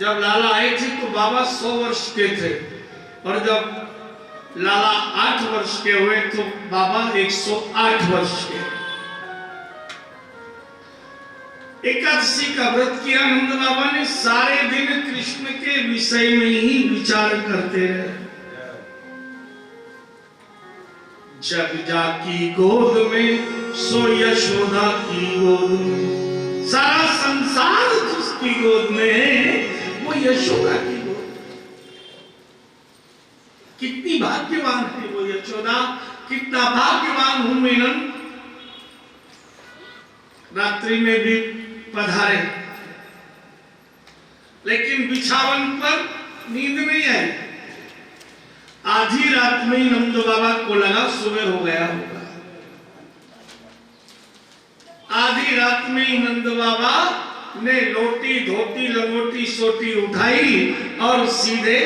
जब लाला आए थे तो बाबा 100 वर्ष के थे और जब लाला 8 वर्ष के हुए तो बाबा 108 वर्ष के। एकादशी का व्रत किया नंद बाबा ने, सारे दिन कृष्ण के विषय में ही विचार करते रहे। जग जाकी गोद में सो यशोदा की गोद में, सारा संसार जिसकी गोद में है वो यशोदा की गोद। कितनी भाग्यवान है वो यशोदा, कितना भाग्यवान हूं मैं नंद। रात्रि में भी पधारे, लेकिन बिछावन पर नींद नहीं आई। आधी रात में ही नंद बाबा को लगा सुबह हो गया होगा। आधी रात में ही नंद बाबा ने लोटी धोती लंगोटी सोटी उठाई और सीधे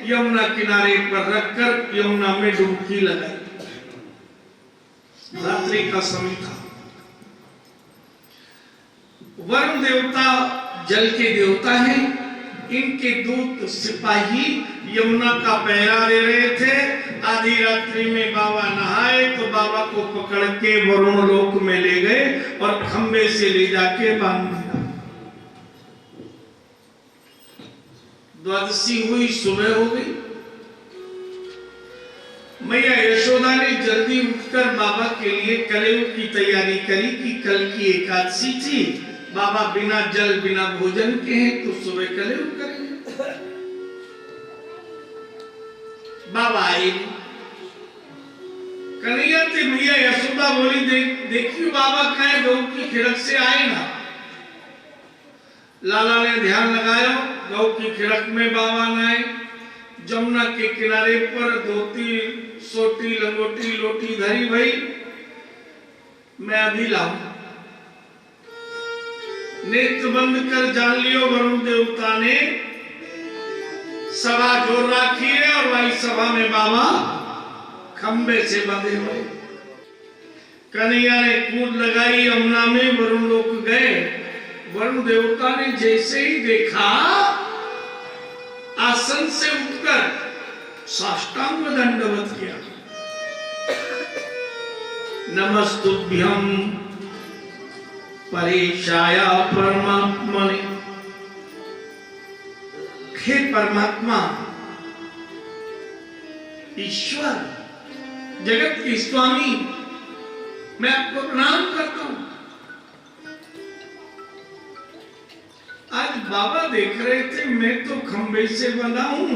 यमुना किनारे पर रखकर यमुना में डुबकी लगाई। रात्रि का समय था। वरुण देवता जल के देवता हैं, इनके दूत सिपाही यमुना का पहरा दे रहे थे। आधी रात्रि में बाबा नहाए तो बाबा को पकड़ के वरुण लोक में ले गए और खंबे से ले जाके बांध दिया। द्वादशी हुई, सुबह हो गई। मैया यशोदा ने जल्दी उठकर बाबा के लिए कलेव की तैयारी करी कि कल की एकादशी थी, बाबा बिना जल बिना भोजन के हैं तो सुबह कलेव करेंगे। बाबा आए, कन्हैया से मैया यशोदा बोली, देखिए बाबा कहे गौ की खिड़क से आए ना। लाला ने ध्यान लगाया, गौ की खिड़क में बाबा नहाए। जमुना के किनारे पर धोती सोटी लंगोटी लोटी धरी भई, मैं अभी लाऊं। नेत्र बंद कर जान लियो वरुण देवता ने सभा जोर रखी है और वही सभा में बाबा खंबे से बंधे हुए। कन्हैया ने कूद लगाई, यमुना में वरुण लोक गए। वरुण देवता ने जैसे ही देखा, आसन से उठकर साष्टांग दंडवत किया। नमस्तुभ्यं परेशाया परमात्मने, हे परमात्मा ईश्वर जगत के स्वामी, मैं आपको प्रणाम करता हूं। आज बाबा देख रहे थे मैं तो खंबे से बंधा हूं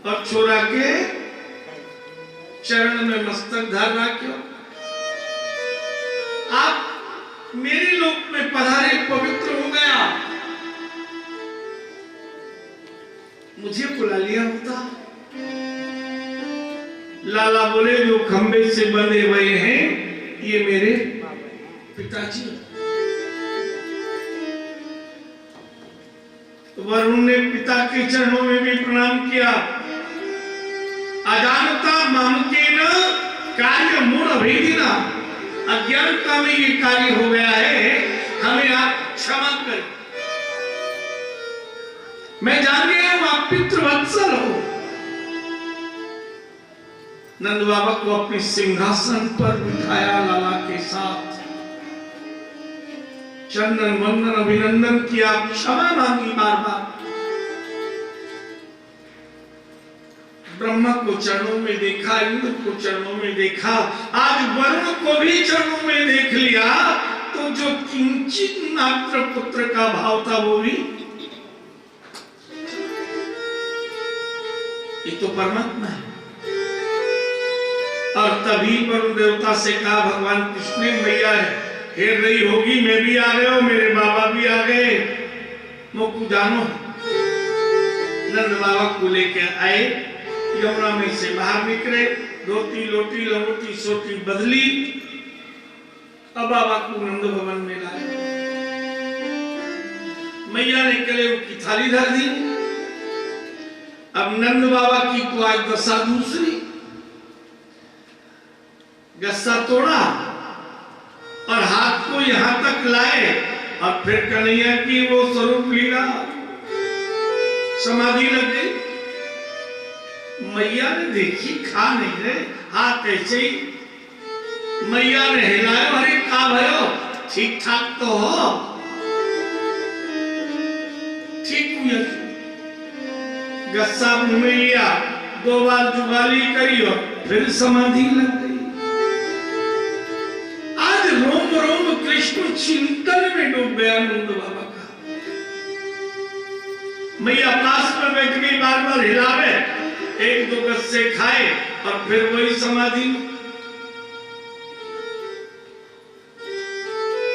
और छोरा के चरण में मस्तक धर रखो। आप मेरे लोक में पधारे, पवित्र हो गया। मुझे बुला लिया होता, लाला बोले जो खंबे से बंधे हुए हैं ये मेरे पिताजी। वरुण ने पिता के चरणों में भी प्रणाम किया। अजानता मामकेन कार्य मूढ़ भेदिना, अज्ञानता में ये कार्य हो गया है, हमें आप क्षमा करें। मैं जान गया हूं आप पितृवत्सल हो। नंद बाबा को अपने सिंहासन पर बिठाया लाला के साथ, चंदन वंदन अभिनंदन किया, क्षमा मांगी बार बार। ब्रह्मा को चरणों में देखा, इंद्र को चरणों में देखा, आज वरुण को भी चरणों में देख लिया, तो जो किंचित मात्र पुत्र का भाव था वो भी, ये तो परमात्मा है। और तभी वरुण देवता से कहा भगवान कृष्ण ने, मैया हेर रही होगी, मैं भी आ गए हो, मेरे बाबा भी आ गए, मोकू जानो। नंद बाबा को लेकर आए, यमुना में से बाहर निकले, धोती लोटी लंगोटी सोटी बदली, अब बाबा को नंद भवन में लाए। मैया ने कलेव की थाली धर दी। अब नंद बाबा की तो आज दशा दूसरी, गस्सा तोड़ा और हाथ को यहां तक लाए और फिर कन्हैया की वो स्वरूप लीला, समाधि लग गई। मैया ने देखी, खा नहीं रहे, हाथ ऐसे ही मैया ने हिलाया, अरे का भयो, ठीक ठाक तो हो, ठीक हुई। गस्सा मुंह में लिया, 2 बार जुगाली करी और फिर समाधि लग गई। आज रोम रोम कृष्ण चिंतन में डूब गया नंद बाबा का। मैया पास में बैठ गई, बार बार हिलावे, 1-2 गस्से खाए और फिर वही समाधि।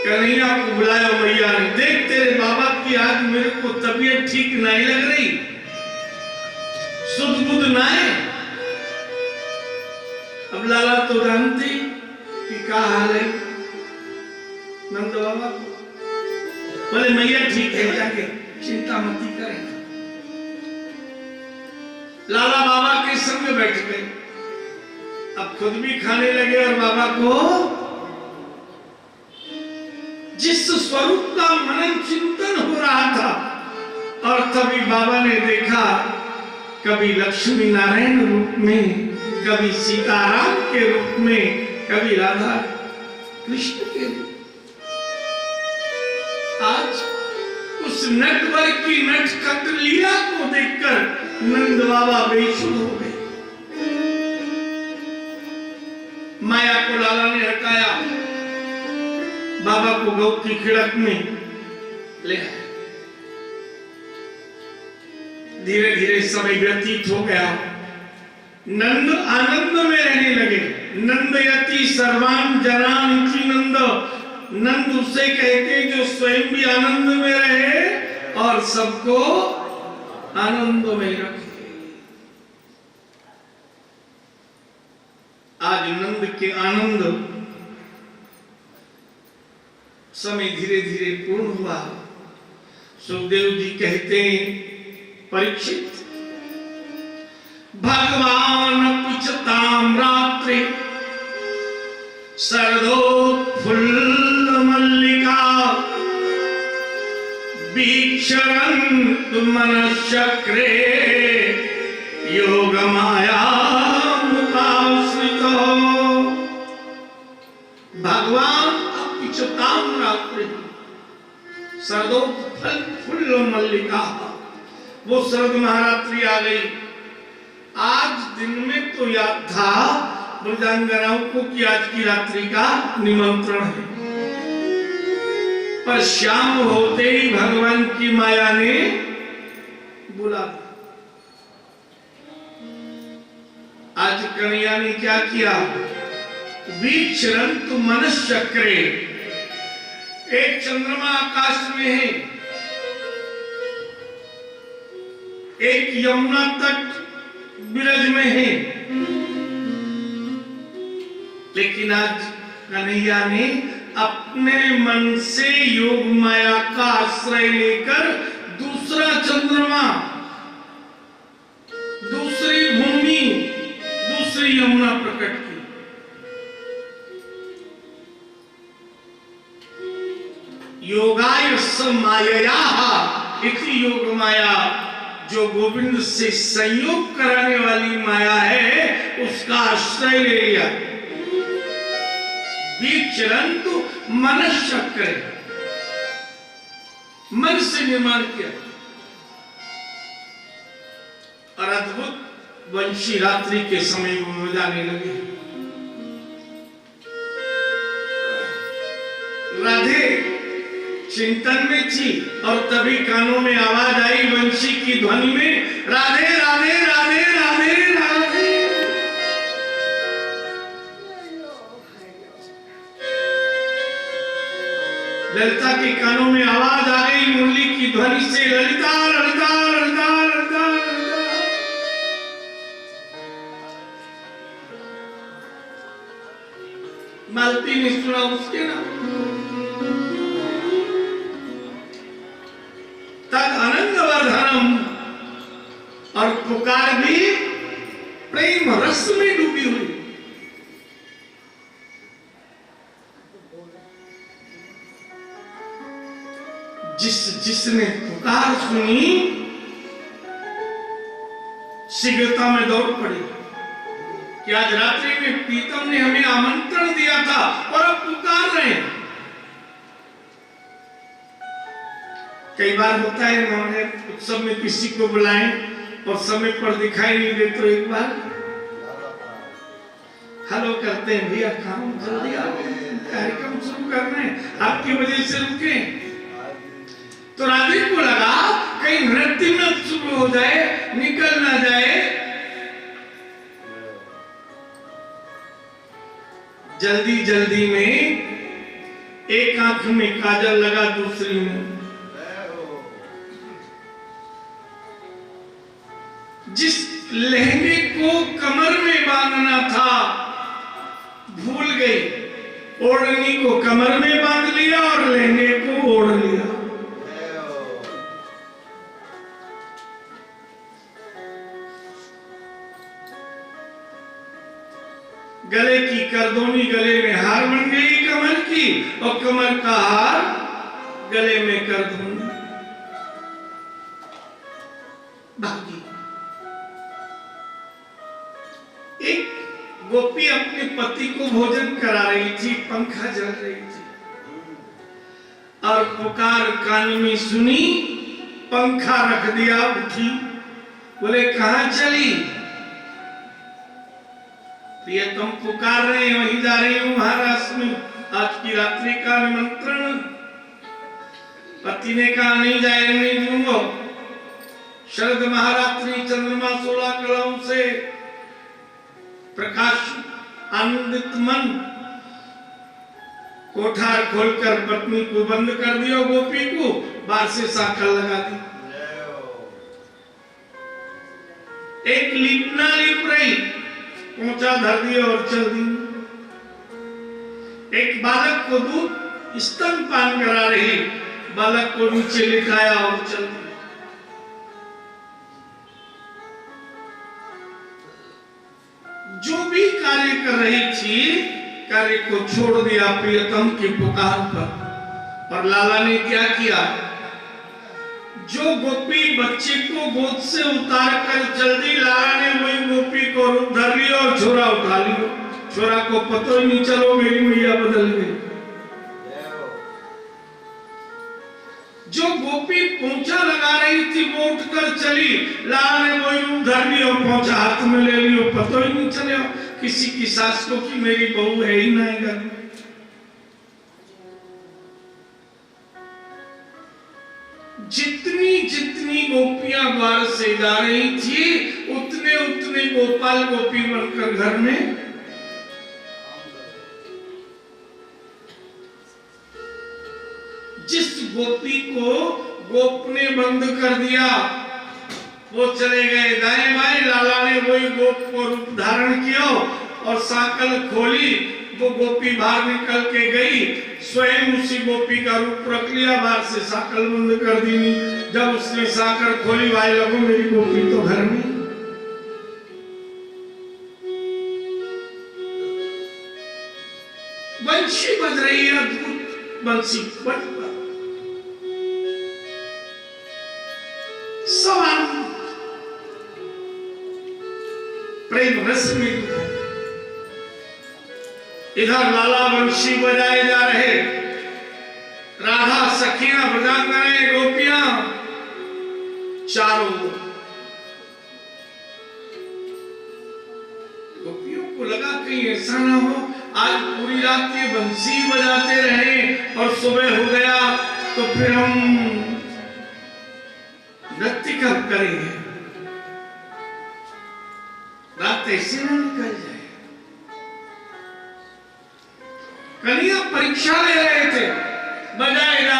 कन्हैया को बुलाया मैया ने, देख तेरे बाबा की आज मेरे को तबीयत ठीक नहीं लग रही, सुध बुध ना है। अब लाला तो जानती कि क्या हाल है नंद बाबा को। बोले मैया ठीक है, जाके चिंता मत करें। लाला बाबा के संग बैठ गए, अब खुद भी खाने लगे और बाबा को जिस स्वरूप का मनन चिंतन हो रहा था, और तभी बाबा ने देखा कभी लक्ष्मी नारायण रूप में, कभी सीताराम के रूप में, कभी राधा कृष्ण के रूप। आज उस नटवर की नटखट लीला को देखकर नंद बाबा बेसुध हो गए। माया को लाला ने हटाया, बाबा को गौ की खिड़क में ले आया। धीरे धीरे समय व्यतीत हो गया, नंद आनंद में रहने लगे। नंदयति सर्वान जनान इति नंद, नंद उसे कहते जो स्वयं भी आनंद में रहे और सबको आनंद में रखे। आज नंद के आनंद समय धीरे धीरे पूर्ण हुआ। सुखदेव जी कहते हैं, परीक्षित भगवान पिचताम रात्रि शरदोत्फुल्ल मल्लिका वीक्षरन्तु मनश्चक्रे योग माया मुपाश्रितो। भगवान अपिचताम रात्रि शरदोत्फुल्ल मल्लिका, वो शरद महारात्रि आ गई। आज दिन में तो याद था ब्रजांगनाओं को कि आज की रात्रि का निमंत्रण है, पर शाम होते ही भगवान की माया ने बुला दिया। आज कन्हैया ने क्या किया, वीक्षरन्तु मनश्चक्रे, एक चंद्रमा आकाश में है, एक यमुना तट बिरज में है, लेकिन आज कन्हैया ने अपने मन से योग माया का आश्रय लेकर दूसरा चंद्रमा, दूसरी भूमि, दूसरी यमुना प्रकट की। योगाय स मायया इति योग माया, जो गोविंद से संयोग कराने वाली माया है उसका आश्रय ले लिया। विचरन्तु मनश्चक्रे, मन से निर्माण किया और अद्भुत वंशी रात्रि के समय वो जाने लगे। राधे चिंतन में थी और तभी कानों में आवाज आई वंशी की ध्वनि में, राधे राधे राधे राधे राधे। ललिता के कानों में आवाज आ गई मुरली की ध्वनि से, ललिता ललिता ललिता ललिता ललिता। मालती ने सुना उसके नाम, तद आनंद वर्धनम, और पुकार भी प्रेम रस में डूबी हुई। जिसने पुकार सुनी शीघ्रता में दौड़ पड़ी कि आज रात्रि में प्रीतम ने हमें आमंत्रण दिया था और अब पुकार रहे हैं। कई बार होता है हमारे उत्सव में किसी को बुलाएं और समय पर दिखाई नहीं दे तो एक बार हेलो करते हैं, भैया काम जल्दी आओ, कार्यक्रम शुरू करना है, आपकी वजह से रुके। तो राधे को लगा कहीं नृत्य न शुरू हो जाए, निकल ना जाए। जल्दी जल्दी में एक आंख में काजल लगा, दूसरी में जिस लहंगे को कमर में बांधना था भूल गई, ओढ़नी को कमर में बांध लिया और लहंगे को ओढ़ लिया। गले की करदोनी गले में हार बन गई कमर की, और कमर का हार गले में करदोनी। बाकी एक गोपी अपने पति को भोजन करा रही थी, पंखा जल रही थी और पुकार कान में सुनी, पंखा रख दिया, उठी, बोले कहां चली? प्रियतम पुकार रहे हैं, वहीं जा रही हूं महाराष्ट्र में, आज की रात्रि का निमंत्रण। पति ने कहा नहीं जाएगा, नहीं दूंगा। शरद महारात्रि, चंद्रमा 16 कलाओं से प्रकाश आनंदित मन, कोठार खोलकर पत्नी को बंद कर दिया, गोपी को बाहर से साकल लगा दी। एक लिपना लिप रही, पहुंचा धर दिया और चल दी। एक बालक को दूध स्तनपान करा रही, बालक को नीचे लिटाया और चल दी। जो भी कार्य कर रही थी, कार्य को छोड़ दिया प्रियतम की पुकार पर। और लाला ने क्या किया? जो गोपी बच्चे को गोद से उतार कर चल दी, लाला ने वही गोपी को धर लिया और छोरा उठा लिया। छोरा को पता ही नहीं चलो मेरी मैया बदल गई। जो गोपी पोंछा लगा रही थी वो उठकर चली, लाला ने वही रूप धर लिया और पोंछा हाथ में ले लिया, पता ही नहीं चले किसी की सास को कि मेरी बहू है ही ना घर में। जितनी जितनी गोपियां द्वार से जा रही थी, उतने उतने गोपाल गोपी बनकर घर में। जिस गोपी को गोप ने बंद कर दिया, वो चले गए दाएं बाएं। लाला ने वही गोप को रूप धारण किया और साकल खोली वो गोपी बाहर निकल के गई, स्वयं उसी गोपी का रूप रख लिया, बाहर से साकल बंद कर दी। जब उसने साकर खोली, भाई लगो मेरी गोपी तो घर में। बंशी बज रही है, अद्भुत बंशी बज सवान प्रेम रस में। इधर लाला बंशी बजाए जा रहे, राधा सखियां बजांगने गोपियां चारों। गोपियों को लगा कहीं ऐसा ना हो आज पूरी रात ये बंसी बजाते रहे और सुबह हो गया तो फिर हम नृत्य कब करेंगे, रात ऐसे ना निकल जाए। कन्हैया परीक्षा ले रहे थे, बजाए जा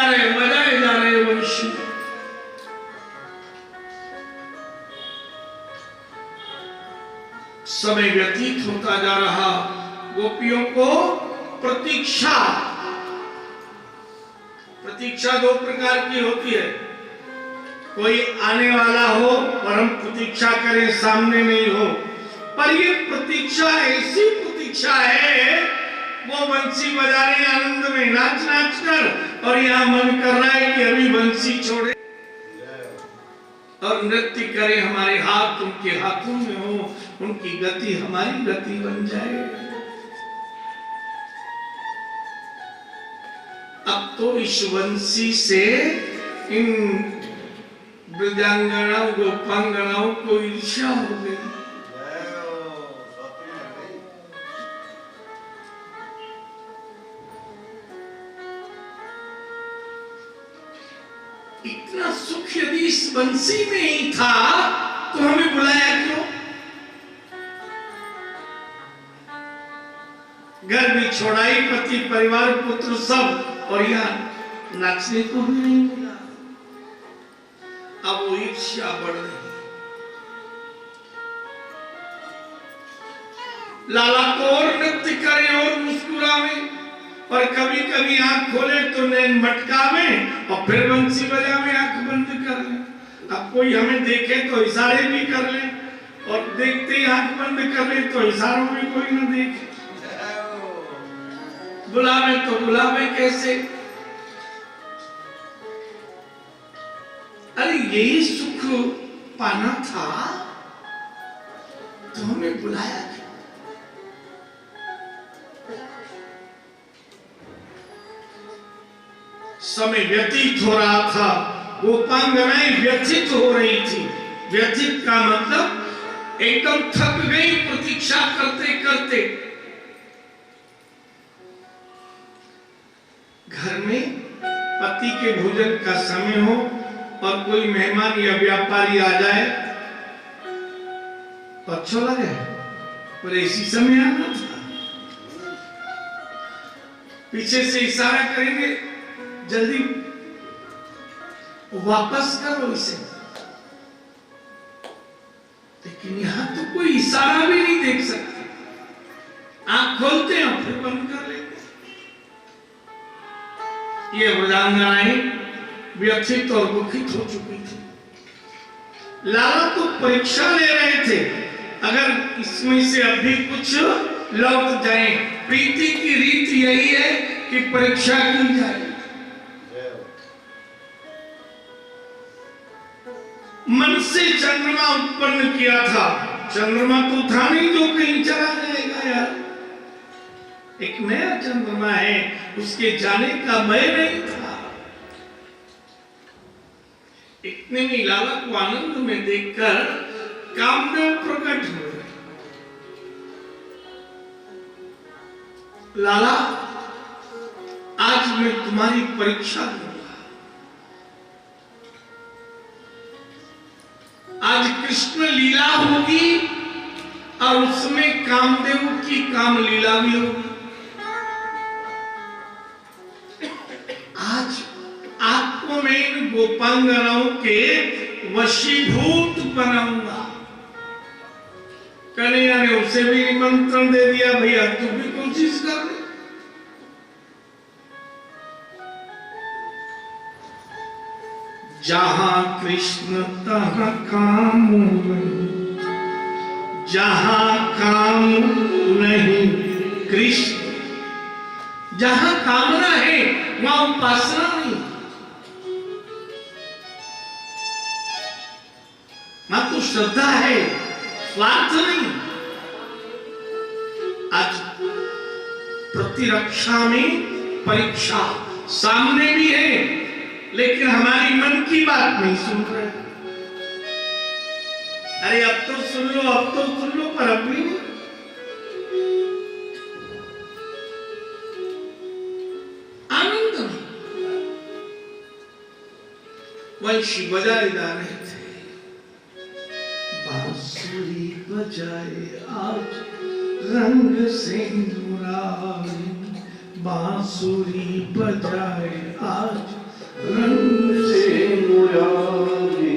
रहे वंशी। समय व्यतीत होता जा रहा, गोपियों को प्रतीक्षा दो प्रकार की होती है। कोई आने वाला हो और हम प्रतीक्षा करें, सामने नहीं हो। पर ये प्रतीक्षा ऐसी प्रतीक्षा है, वो बंसी बजा रहे आनंद में नाच कर, और यहाँ मन कर रहा है कि अभी बंसी छोड़े और नृत्य करे, हमारे हाथ उनके हाथों में हो, उनकी गति हमारी गति बन जाए। अब तो इस बंसी से इन ब्रजांगनाओं गोपांगनाओं को ईर्ष्या हो गई। इतना सुख यदि इस बंसी में ही था तो हमें बुलाया क्यों? घर भी छोड़ाई, पति परिवार पुत्र सब, और यहाँ नाचने को भी नहीं मिला। अब वो ईर्ष्या बढ़ रही। लाला को और नृत्य करे और मुस्कुरावे, और कभी कभी आंख खोले तो नैन मटकावे और फिर बंसी बजावे, आंख बंद कर ले। अब कोई हमें देखे तो इशारे भी कर ले, और देखते ही आंख बंद कर ले तो इशारों में कोई न देखे। बुलावे तो बुलावे कैसे? अरे यही सुख पाना था तो हमें बुलाया क्यों? समय व्यतीत हो रहा था, गोपांगनाएं व्यथित हो रही थी। व्यथित का मतलब एकदम थक गई प्रतीक्षा करते करते। घर में पति के भोजन का समय हो और कोई मेहमान या व्यापारी आ जाए तो अच्छा लगे, पर इसी समय आना था। पीछे से इशारा करेंगे, जल्दी वापस करो इसे। लेकिन यहां तो कोई इशारा भी नहीं देख सकते। आंख खोलते हैं फिर बंद कर लेते। ये ब्रजांगनाएं व्यथित और दुखित हो चुकी थी। लाला तो परीक्षा ले रहे थे, अगर इसमें से अभी कुछ लौट जाए। प्रीति की रीत यही है कि परीक्षा की जाए। मन से चंद्रमा उत्पन्न किया था, चंद्रमा तो था नहीं जो कहीं चला जाएगा यार। एक नया चंद्रमा है, उसके जाने का भय नहीं था। इतने में लाला को आनंद में देखकर कामदेव प्रकट हुए। लाला, आज मैं तुम्हारी परीक्षा लूंगा। आज कृष्ण लीला होगी और उसमें कामदेव की काम लीला भी होगी। आज आपको मैं इन गोपांगनाओं के वशीभूत बनाऊंगा। कन्हैया ने उसे भी निमंत्रण दे दिया, भैया तू भी कोशिश कर ले। जहां कृष्ण तहां काम नहीं, जहां काम नहीं कृष्ण, जहां कामना है वहां उपासना नहीं, वहां तो श्रद्धा है, स्वार्थ नहीं। आज प्रतिरक्षा में परीक्षा सामने भी है, लेकिन हमारी मन की बात नहीं सुन रहे। अरे अब तो सुन लो, अब तो सुन लो, पर अब भी नहीं। आनंद नहीं। वंशी बजाए जा रहे थे, बांसुरी बजाए आज रंग से मुरारी, बांसुरी बजाए आज रंग से मुरारी,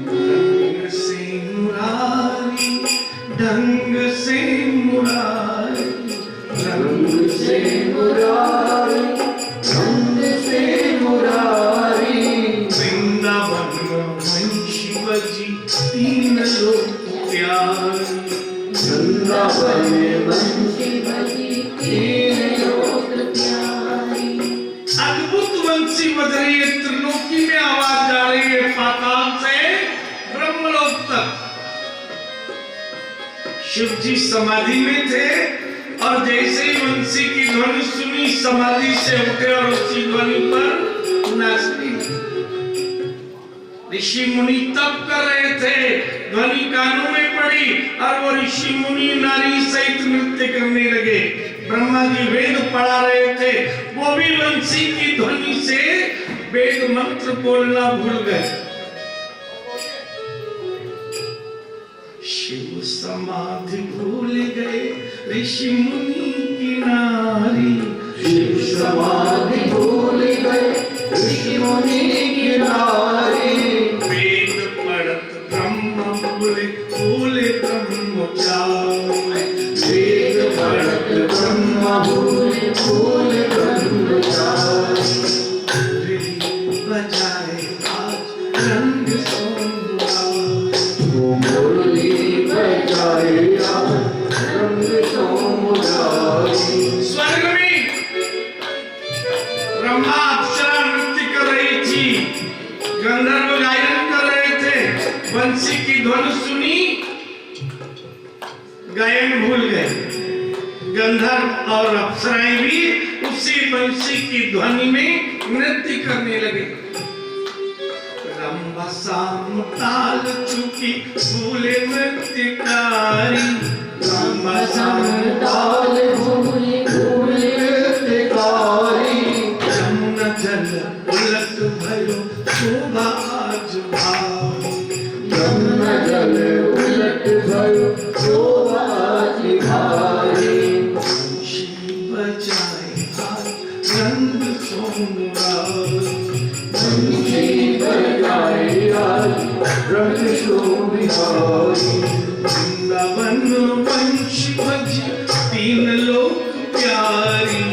रंग से मुरारी, ढंग से मुरारी, रंग से मुरारी, ढंग से मुरारी। वृंदावन वंशी बजी तीन लोक प्यारी, वृंदावन वंशी बजी तीन लोक प्यारी। अद्भुत वंशी बज रही है, त्रिलोकी में आवाज जा रही है, पाताल से ब्रह्मलोक तक। शिव जी समाधि में थे और जैसे ही वंशी की ध्वनि सुनी, समाधि से उठे और उसी ध्वनि पर नाचने लगे। ऋषि मुनि तप कर रहे थे, ध्वनि कानों में पड़ी और वो ऋषि मुनि नारी सहित नृत्य करने लगे। ब्रह्मा जी वेद पढ़ा रहे थे, वो भी वंशी की ध्वनि से वेद मंत्र बोलना भूल गए। शिव समाधि भूल गए ऋषि मुनि की नारी, शिव समाधि भूल गए ऋषि मुनि की नारी। वेद पढ़त ब्रह्म भूले, भूले ब्रह्मचारी, वेद पढ़त ब्रह्म भूले, भूले ब्रह्मचारी। बजाए आज रंग सोमवार, मुरली बजाए आज रंग सोमवार। स्वर्ग में ब्रह्मा अप्सरा नृत्य कर रही थी, गंधर्व गायन कर रहे थे। वंशी की ध्वनि सुनी, गायन भूल गए। गंधर्व और अप्सराएं भी उसी वंशी की ध्वनि में नृत्य करने लगे। रंभा साम ताल चुकी भूले नृत्यकारी, रंभा साम ताल भूले, भूले नृत्यकारी। जमुना जल उलट भयो शोभा आज भारी, जमुना जल उलट भयो शोभा आज भारी। वंशी बजाए आज रंग सोमवार, वंशी बजाए आज रंग सोमवार। वृंदावन वंशी बजी तीन लोक प्यारी,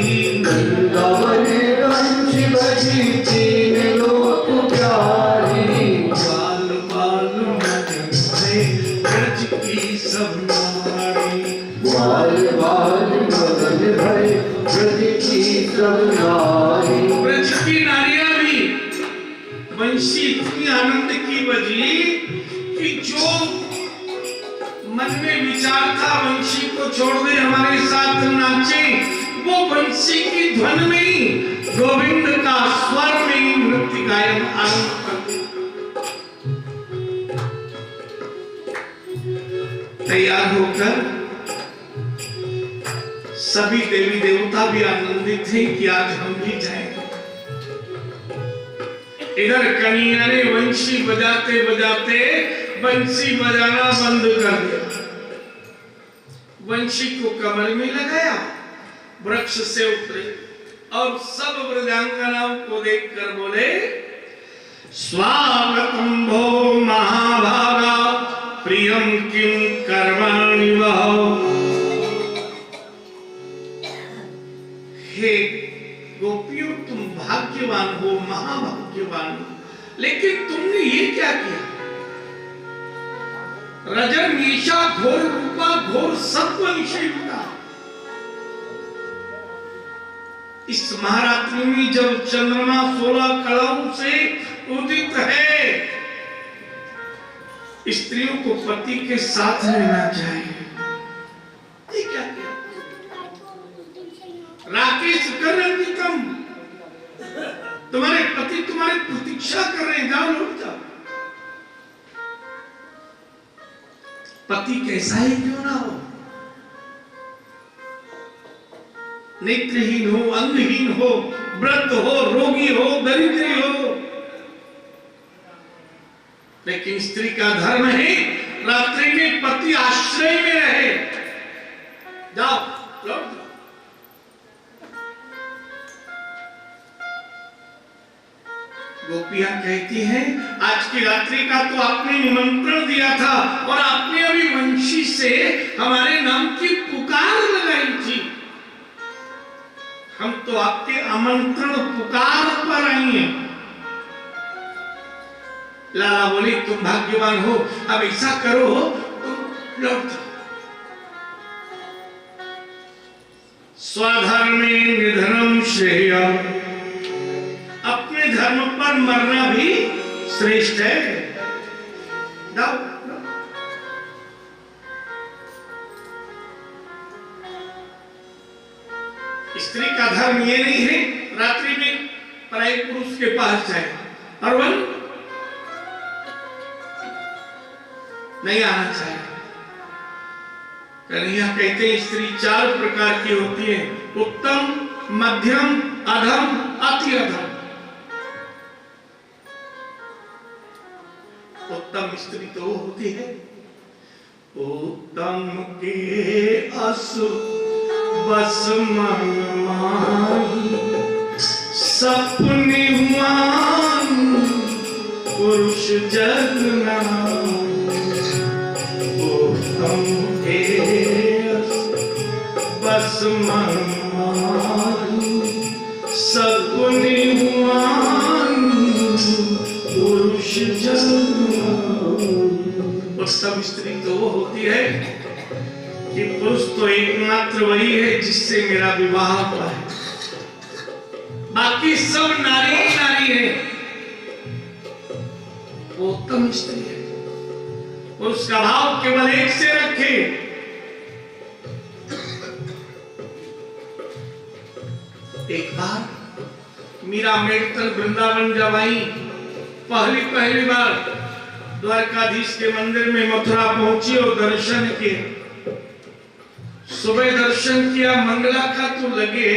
वृंदावन वंशी बजी तीन लोक प्यारी। बाल बाल मगन है ब्रज की सब नारी, बाल बाल मगन है ब्रज की सब नारी। ब्रज की नारियां भी वंशी इतनी आनंद की बजी कि जो मन में विचार था वंशी को छोड़ दे हमारे साथ नाचे, वो वंशी की ध्वनि में ही, गोविंद का स्वर में ही नृत्य गायन आरंभ कर दिया। तैयार होकर सभी देवी देवता भी आनंदित थे कि आज हम भी जाएंगे। इधर कन्हैया ने वंशी बजाते बजाते वंशी बजाना बंद कर दिया, वंशी को कमर में लगाया, वृक्ष से उतरे और सब व्रजांगनाओं को देखकर बोले, स्वागतम भो महाभागा प्रियम किम कर्माणि वः लेकिन तुमने ये क्या किया? रजन ईशा घोर रूपा घोर सत्व निषेधता। इस महारात्रि में जब चंद्रमा 16 कलाओं से उदित है, स्त्रियों को पति के साथ रहना चाहिए। ये क्या किया? राकेश करंदितम, तुम्हारे पति तुम्हारी प्रतीक्षा कर रहे हैं, जाओ लौट जाओ। पति कैसा ही क्यों ना हो, नेत्रहीन हो, अंगहीन हो, वृद्ध हो, रोगी हो, दरिद्री हो, लेकिन स्त्री का धर्म है रात्रि में पति आश्रय में रहे। जाओ लौट जाओ। गोपियां कहती हैं, आज की रात्रि का तो आपने निमंत्रण दिया था और आपने अभी वंशी से हमारे नाम की पुकार लगाई थी। हम तो आपके आमंत्रण पुकार पर आई हैं। लाला बोली, तुम भाग्यवान हो, अब ऐसा करो तुम लौट जाओ। स्वधर्मे निधनम श्रेय, अपने धर्म पर मरना भी श्रेष्ठ है। जाओ। स्त्री का धर्म ये नहीं है रात्रि में पराये पुरुष के पास जाए, और वह नहीं आना चाहिए। कन्हैया कहते हैं स्त्री 4 प्रकार की होती है, उत्तम, मध्यम, अधम, अति अधम। उत्तम स्त्री तो वो होती है, उत्तम के असु बस मन माही, सपने मान पुरुष जग नाम। उत्तम के बस मन माही, सपने मान पुरुष जग नाम। उत्तम स्त्री तो वो होती है कि पुरुष तो एकमात्र वही है जिससे मेरा विवाह हुआ है, बाकी सब नारी ही नारी है। वो उत्तम स्त्री है। उसका भाव केवल एक से रखे। एक बार मीरा मेड़कर वृंदावन जब आई, पहली बार द्वारकाधीश के मंदिर में मथुरा पहुंची और दर्शन किए। सुबह दर्शन किया, मंगला का तो लगे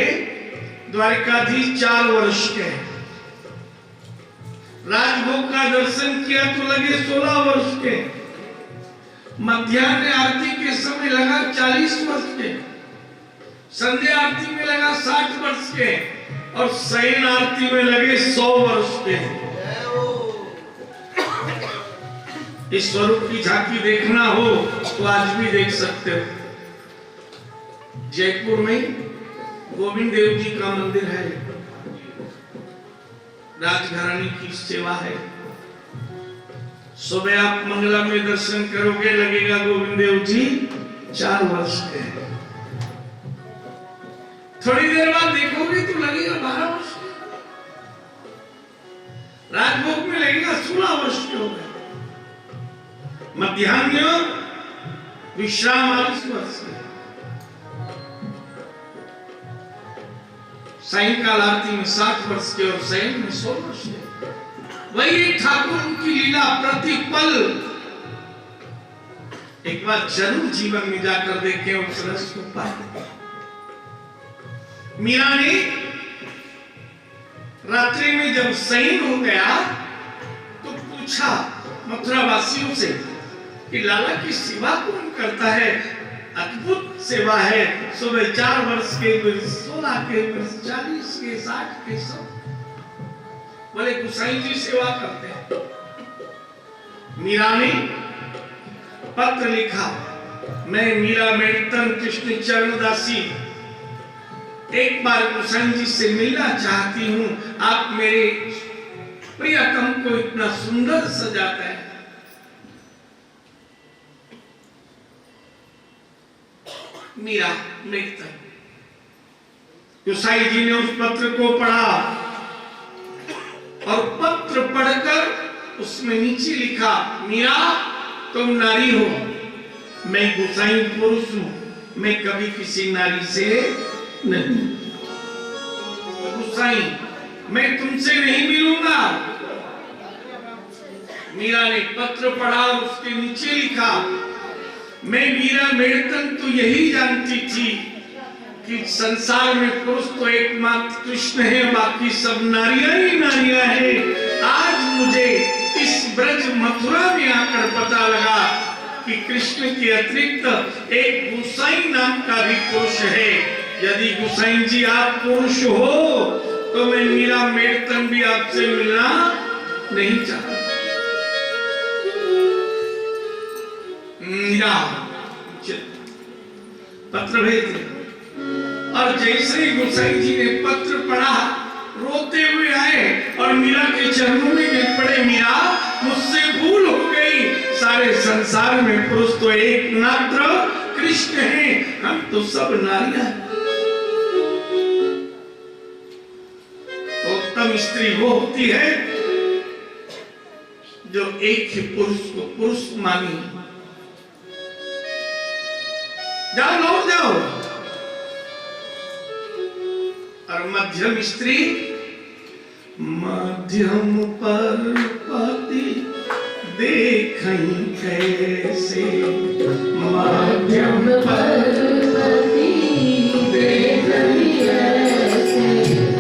द्वारकाधीश 4 वर्ष के। राजभोग का दर्शन किया तो लगे 16 वर्ष के। मध्याह्न आरती के समय लगा 40 वर्ष के। संध्या आरती में लगा 60 वर्ष के, और शयन आरती में लगे 100 वर्ष के। इस स्वरूप की झांकी देखना हो तो आज भी देख सकते हो। जयपुर में गोविंद देव जी का मंदिर है, राजघरानी की सेवा है। सुबह आप मंगला में दर्शन करोगे, लगेगा गोविंद देव जी 4 वर्ष के हैं। थोड़ी देर बाद देखोगे तो लगेगा 12 वर्ष के। राजभोग में लगेगा 16 वर्ष के हो गए। मध्याह्न विश्राम 40 वर्ष के। सायंकाल आरती में 60 वर्ष के और शयन में 100 वर्ष के। वही ठाकुर की लीला प्रतिपल। एक बार जरूर जीवन में जाकर देखें उस रस को पाए। मीरा ने रात्रि में जब शयन हो गया तो पूछा मथुरा वासियों से कि लाला की सेवा कौन करता है? अद्भुत सेवा है। सुबह 4 वर्ष के, 16 के, 40 के, 60 के, सब बोले गुसाई जी सेवा करते हैं। मीरा ने पत्र लिखा, मैं मीरा मेड़तन कृष्ण चरणदासी एक बार गुसाई जी से मिलना चाहती हूँ। आप मेरे प्रियतम को इतना सुंदर सजाता है। मीरा मृतक, गोसाई जी ने उस पत्र को पढ़ा और पत्र पढ़कर उसमें नीचे लिखा, मीरा तुम नारी हो, मैं गोसाई पुरुष हूं, मैं कभी किसी नारी से नहीं, गोसाई मैं तुमसे नहीं मिलूंगा। मीरा ने पत्र पढ़ा, उसके नीचे लिखा, मैं मीरा मेड़तन तो यही जानती थी कि संसार में पुरुष तो एकमात्र कृष्ण है, बाकी सब नारियां ही नारियां हैं। आज मुझे इस ब्रज मथुरा में आकर पता लगा कि कृष्ण के अतिरिक्त एक गोसाई नाम का भी पुरुष है। यदि गोसाई जी आप पुरुष हो तो मैं मीरा मेड़तन भी आपसे मिलना नहीं चाहता। मीरा पत्र भेज दिया और जैसे ही गोसाई जी ने पत्र पढ़ा रोते हुए आए और मीरा के चरणों में गिर पड़े, मीरा मुझसे भूल हो गई, सारे संसार में पुरुष तो एक मात्र कृष्ण है, हम तो सब नारियां हैं। तो उत्तम स्त्री वो होती है जो एक ही पुरुष को पुरुष मानी। जाओ लौट जाओ। और मध्यम स्त्री, मध्यम पर पति देखें कैसे, मध्यम पर